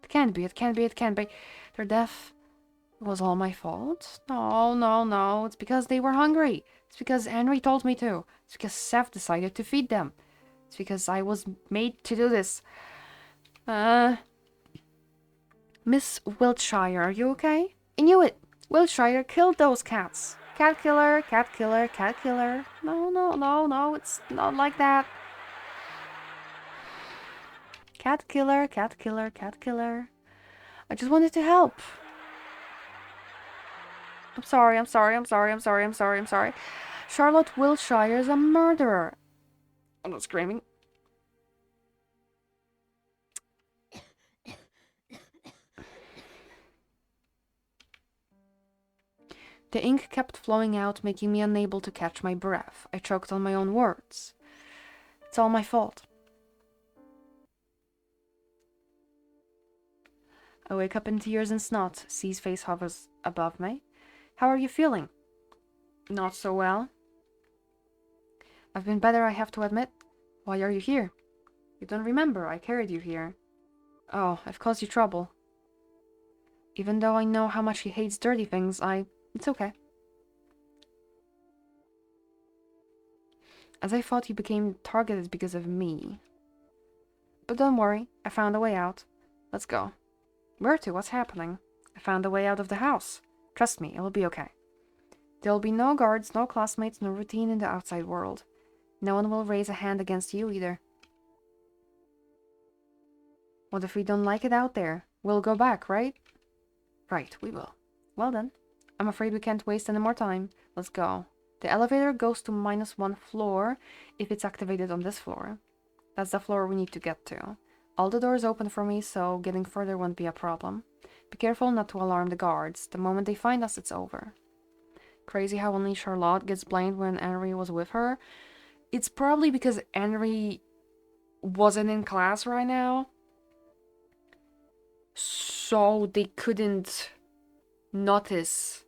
A: It can't be. Their death was all my fault? No. It's because they were hungry. It's because Henry told me to. It's because Seth decided to feed them. It's because I was made to do this. Miss Wiltshire, are you okay? I knew it! Wiltshire killed those cats. Cat killer. No, it's not like that. Cat killer. I just wanted to help. I'm sorry. Charlotte Wiltshire is a murderer. I'm not screaming. The ink kept flowing out, making me unable to catch my breath. I choked on my own words. It's all my fault. I wake up in tears and snot. C's face hovers above me. How are you feeling? Not so well. I've been better, I have to admit. Why are you here? You don't remember, I carried you here. Oh, I've caused you trouble. Even though I know how much he hates dirty things, it's okay. As I thought, you became targeted because of me. But don't worry, I found a way out. Let's go. Where to? What's happening? I found a way out of the house. Trust me, it will be okay. There will be no guards, no classmates, no routine in the outside world. No one will raise a hand against you either. What if we don't like it out there? We'll go back, right? Right, we will. Well then, I'm afraid we can't waste any more time. Let's go. The elevator goes to -1 floor if it's activated on this floor. That's the floor we need to get to. All the doors open for me, so getting further won't be a problem. Be careful not to alarm the guards. The moment they find us, it's over. Crazy how only Charlotte gets blamed when Henry was with her. It's probably because Henry wasn't in class right now, so they couldn't notice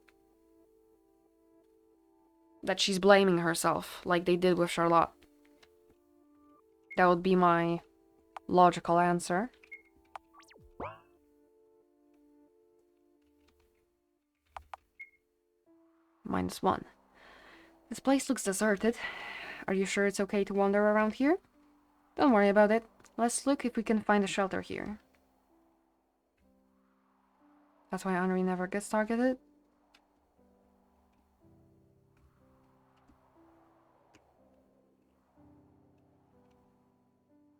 A: that she's blaming herself like they did with Charlotte. That would be my logical answer. -1. This place looks deserted. Are you sure it's okay to wander around here? Don't worry about it. Let's look if we can find a shelter here. That's why Henri never gets targeted?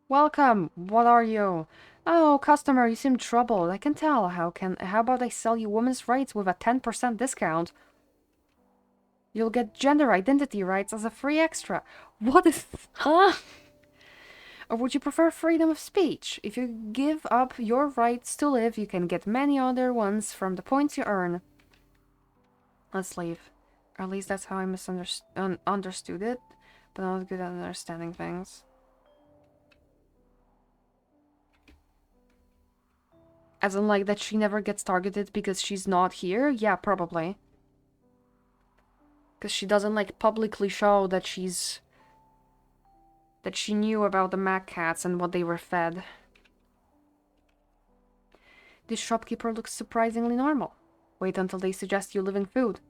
A: Welcome! What are you? Oh, customer, you seem troubled. I can tell. How about I sell you women's rights with a 10% discount? You'll get gender identity rights as a free extra. What is... Huh? Or would you prefer freedom of speech? If you give up your rights to live, you can get many other ones from the points you earn. Let's leave. Or at least that's how I understood it, but not good at understanding things. As in, like, that she never gets targeted because she's not here? Yeah, probably. Because she doesn't, like, publicly show that she's... that she knew about the Mac Cats and what they were fed. This shopkeeper looks surprisingly normal. Wait until they suggest you living food.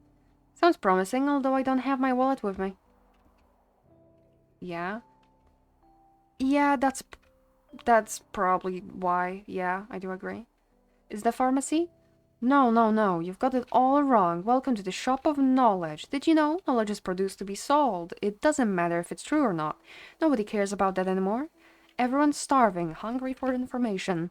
A: Sounds promising, although I don't have my wallet with me. Yeah? Yeah, that's probably why. Yeah, I do agree. Is the pharmacy? No, no, no. You've got it all wrong. Welcome to the shop of knowledge. Did you know knowledge is produced to be sold? It doesn't matter if it's true or not. Nobody cares about that anymore. Everyone's starving, hungry for information.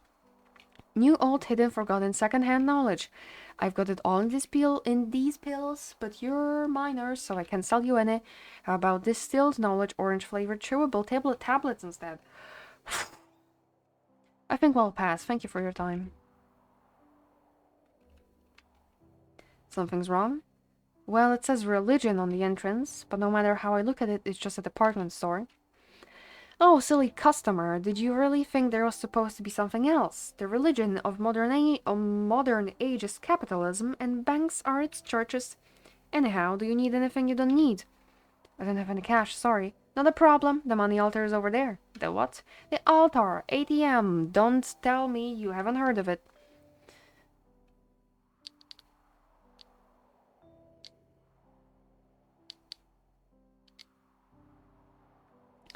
A: New, old, hidden, forgotten, second-hand knowledge. I've got it all in these pills, but you're minors, so I can sell you any. How about distilled knowledge, orange-flavored chewable tablets instead? I think we'll pass. Thank you for your time. Something's wrong? Well, it says religion on the entrance, but no matter how I look at it, it's just a department store. Oh, silly customer, did you really think there was supposed to be something else? The religion of modern age is capitalism, and banks are its churches. Anyhow, do you need anything you don't need? I don't have any cash, sorry. Not a problem, the money altar is over there. The what? The altar, ATM. Don't tell me you haven't heard of it.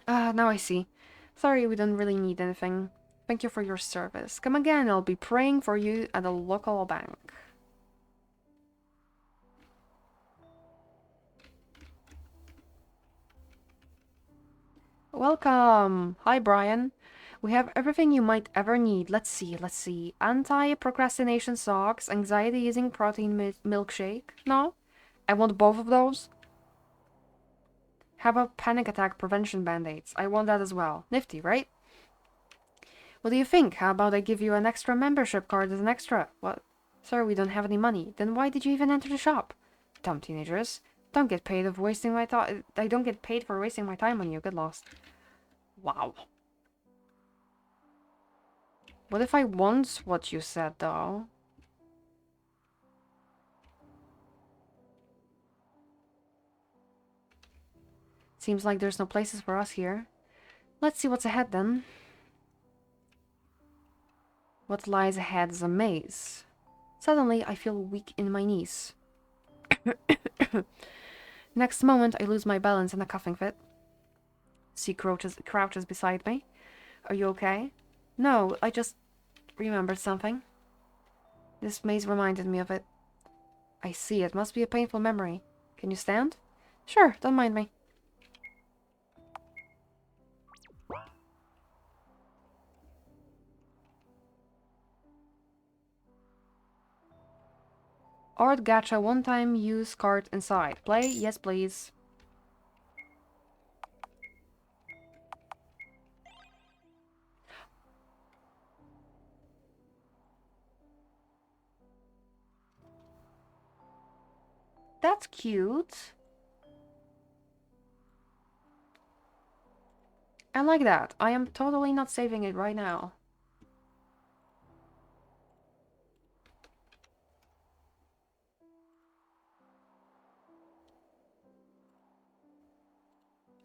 A: Ah, now I see. Sorry, we don't really need anything. Thank you for your service. Come again, I'll be praying for you at a local bank. Welcome! Hi, Brian. We have everything you might ever need. Let's see. Anti-procrastination socks, anxiety-easing protein milkshake. No? I want both of those. How about panic attack prevention band-aids? I want that as well. Nifty, right? What do you think? How about I give you an extra membership card as an extra? What? Sir, we don't have any money. Then why did you even enter the shop? Dumb teenagers. Don't get paid of wasting my time. I don't get paid for wasting my time on you. Get lost. Wow. What if I want what you said, though? Seems like there's no places for us here. Let's see what's ahead, then. What lies ahead is a maze. Suddenly, I feel weak in my knees. Next moment, I lose my balance in a coughing fit. C crouches beside me. Are you okay? No, I just remembered something. This maze reminded me of it. I see, it must be a painful memory. Can you stand? Sure, don't mind me. Art gacha one-time use card inside. Play? Yes, please. That's cute. I like that. I am totally not saving it right now.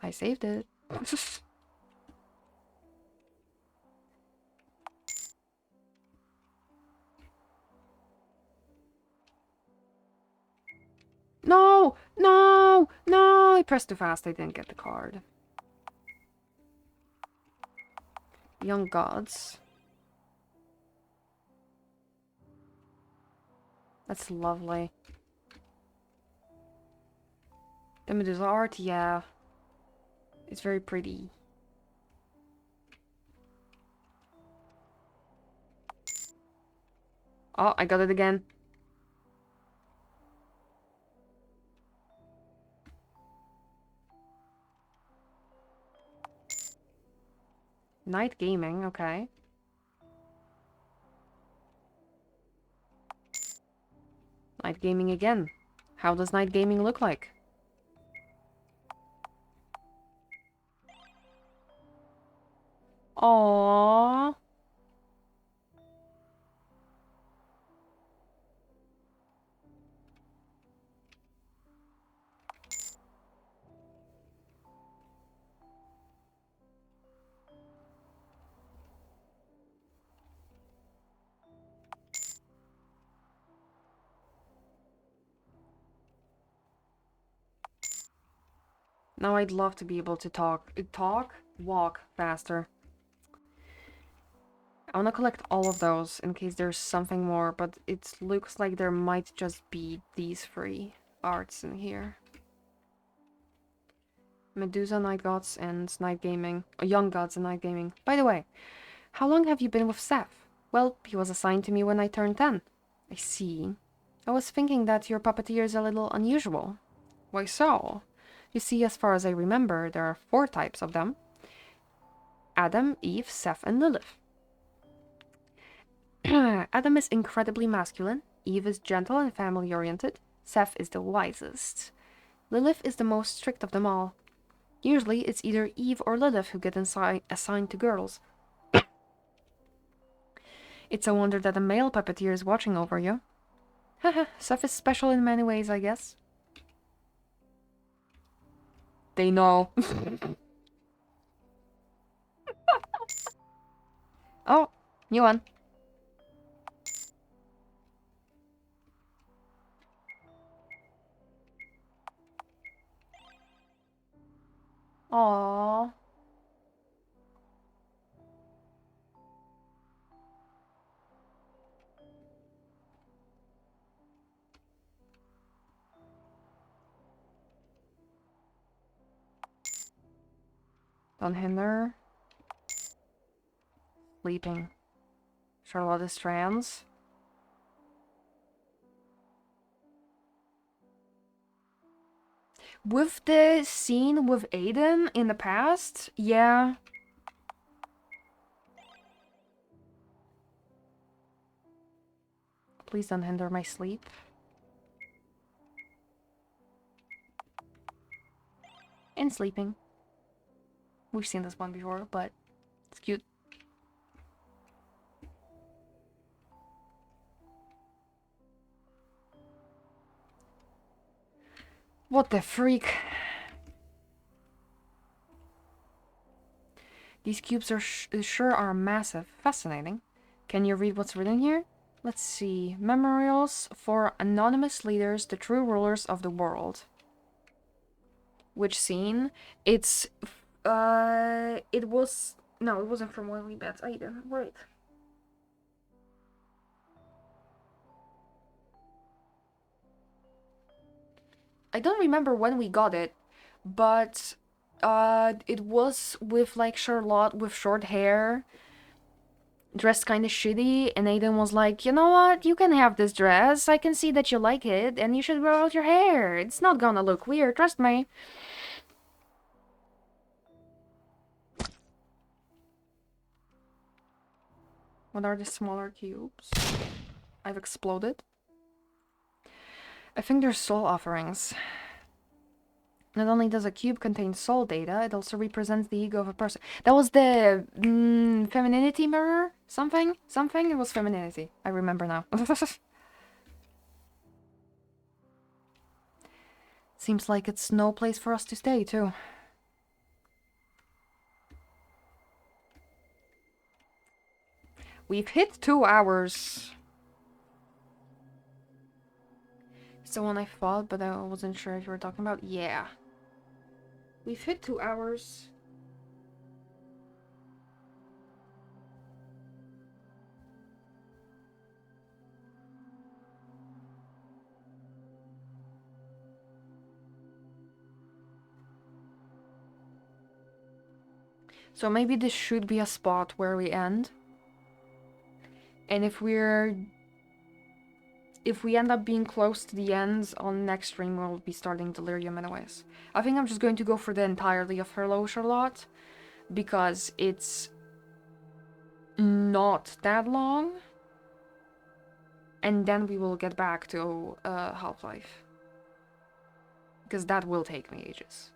A: I saved it. No! No! No! I pressed too fast. I didn't get the card. Young Gods. That's lovely. The Medusa art, yeah. It's very pretty. Oh, I got it again. Night Gaming, okay. Night Gaming again. How does Night Gaming look like? Aww. Now I'd love to be able to walk faster. I want to collect all of those in case there's something more, but it looks like there might just be these 3 arts in here. Medusa, Night Gods, and Night Gaming. Young Gods and Night Gaming. By the way, how long have you been with Seth? Well, he was assigned to me when I turned 10. I see. I was thinking that your puppeteer is a little unusual. Why so? You see, as far as I remember, there are 4 types of them. Adam, Eve, Seth, and Lilith. Adam is incredibly masculine, Eve is gentle and family-oriented, Seth is the wisest. Lilith is the most strict of them all. Usually, it's either Eve or Lilith who get assigned to girls. It's a wonder that a male puppeteer is watching over you. Haha, Seth is special in many ways, I guess. They know. Oh, new one. Aww. Don't hinder. Sleeping. Charlotte is trans. With the scene with Aiden in the past, yeah. Please don't hinder my sleep. And sleeping. We've seen this one before, but it's cute. What the freak? These cubes are sure are massive. Fascinating. Can you read what's written here? Let's see. Memorials for anonymous leaders, the true rulers of the world. Which scene? It's... it was... No, it wasn't from When We Met Aiden. Wait. I don't remember when we got it, but it was with like Charlotte with short hair dressed kind of shitty, and Aiden was like, you know what, you can have this dress, I can see that you like it, and you should grow out your hair, it's not gonna look weird, trust me. What are the smaller cubes? I've exploded. I think they're soul offerings. Not only does a cube contain soul data, it also represents the ego of a person. That was the femininity mirror? Something? Something? It was femininity. I remember now. Seems like it's no place for us to stay, too. We've hit 2 hours. It's the one I fought, but I wasn't sure if you were talking about. Yeah. We've hit 2 hours. So maybe this should be a spot where we end. And if we end up being close to the end on next stream, we'll be starting Delirium anyways. I think I'm just going to go for the entirety of Hello Charlotte, because it's not that long. And then we will get back to Half-Life. Because that will take me ages.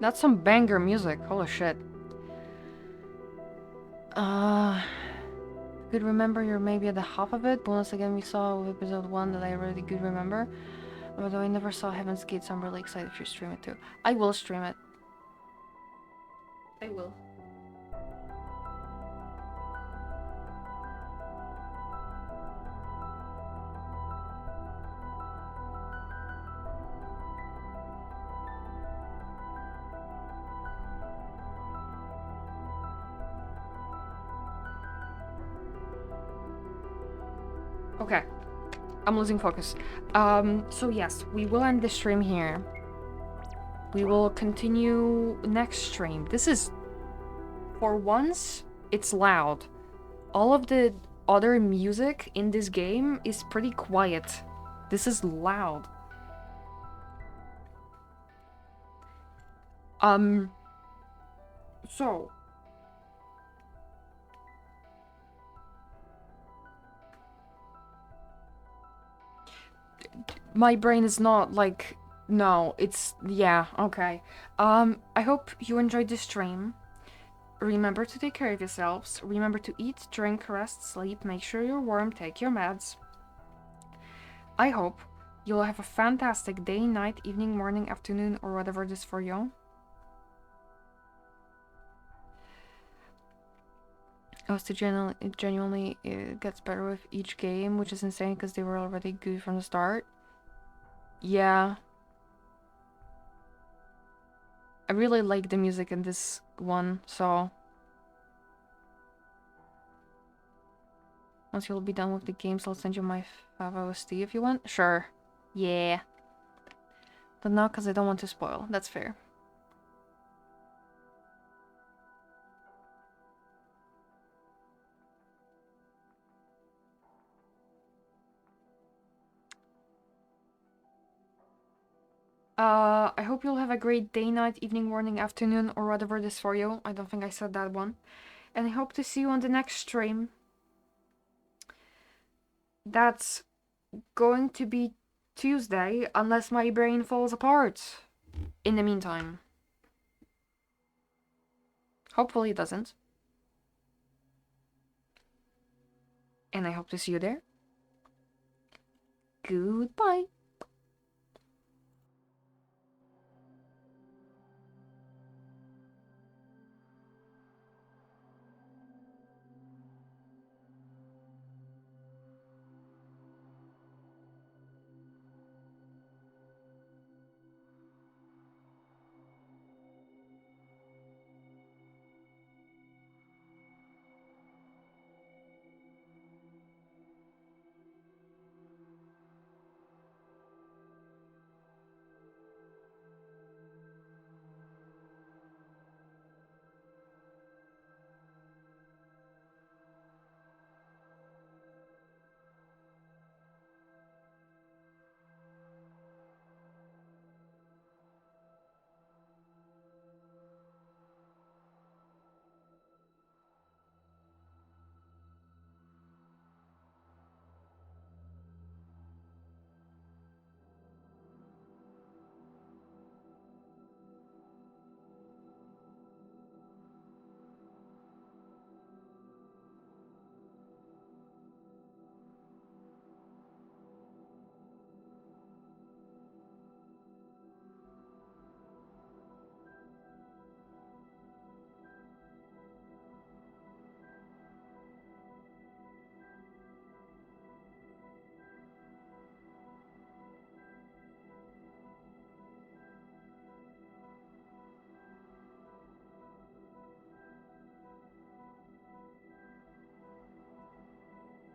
A: That's some banger music, holy shit. Could remember you're maybe at the half of it, but once again we saw with episode 1 that I really could remember. Although I never saw Heaven's Gate, so I'm really excited if you stream it too. I will stream it. I will. Okay. I'm losing focus. So yes, we will end the stream here. We will continue next stream. This is... For once, it's loud. All of the other music in this game is pretty quiet. This is loud. So... My brain is not like... No, it's... Yeah, okay. I hope you enjoyed the stream. Remember to take care of yourselves. Remember to eat, drink, rest, sleep. Make sure you're warm. Take your meds. I hope you'll have a fantastic day, night, evening, morning, afternoon, or whatever it is for you. Also, genuinely, it gets better with each game, which is insane because they were already good from the start. Yeah. I really like the music in this one, so... Once you'll be done with the games, I'll send you my Fava OST if you want. Sure. Yeah. But not because I don't want to spoil. That's fair. I hope you'll have a great day, night, evening, morning, afternoon, or whatever it is for you. I don't think I said that one. And I hope to see you on the next stream. That's going to be Tuesday, unless my brain falls apart. In the meantime. Hopefully it doesn't. And I hope to see you there. Goodbye.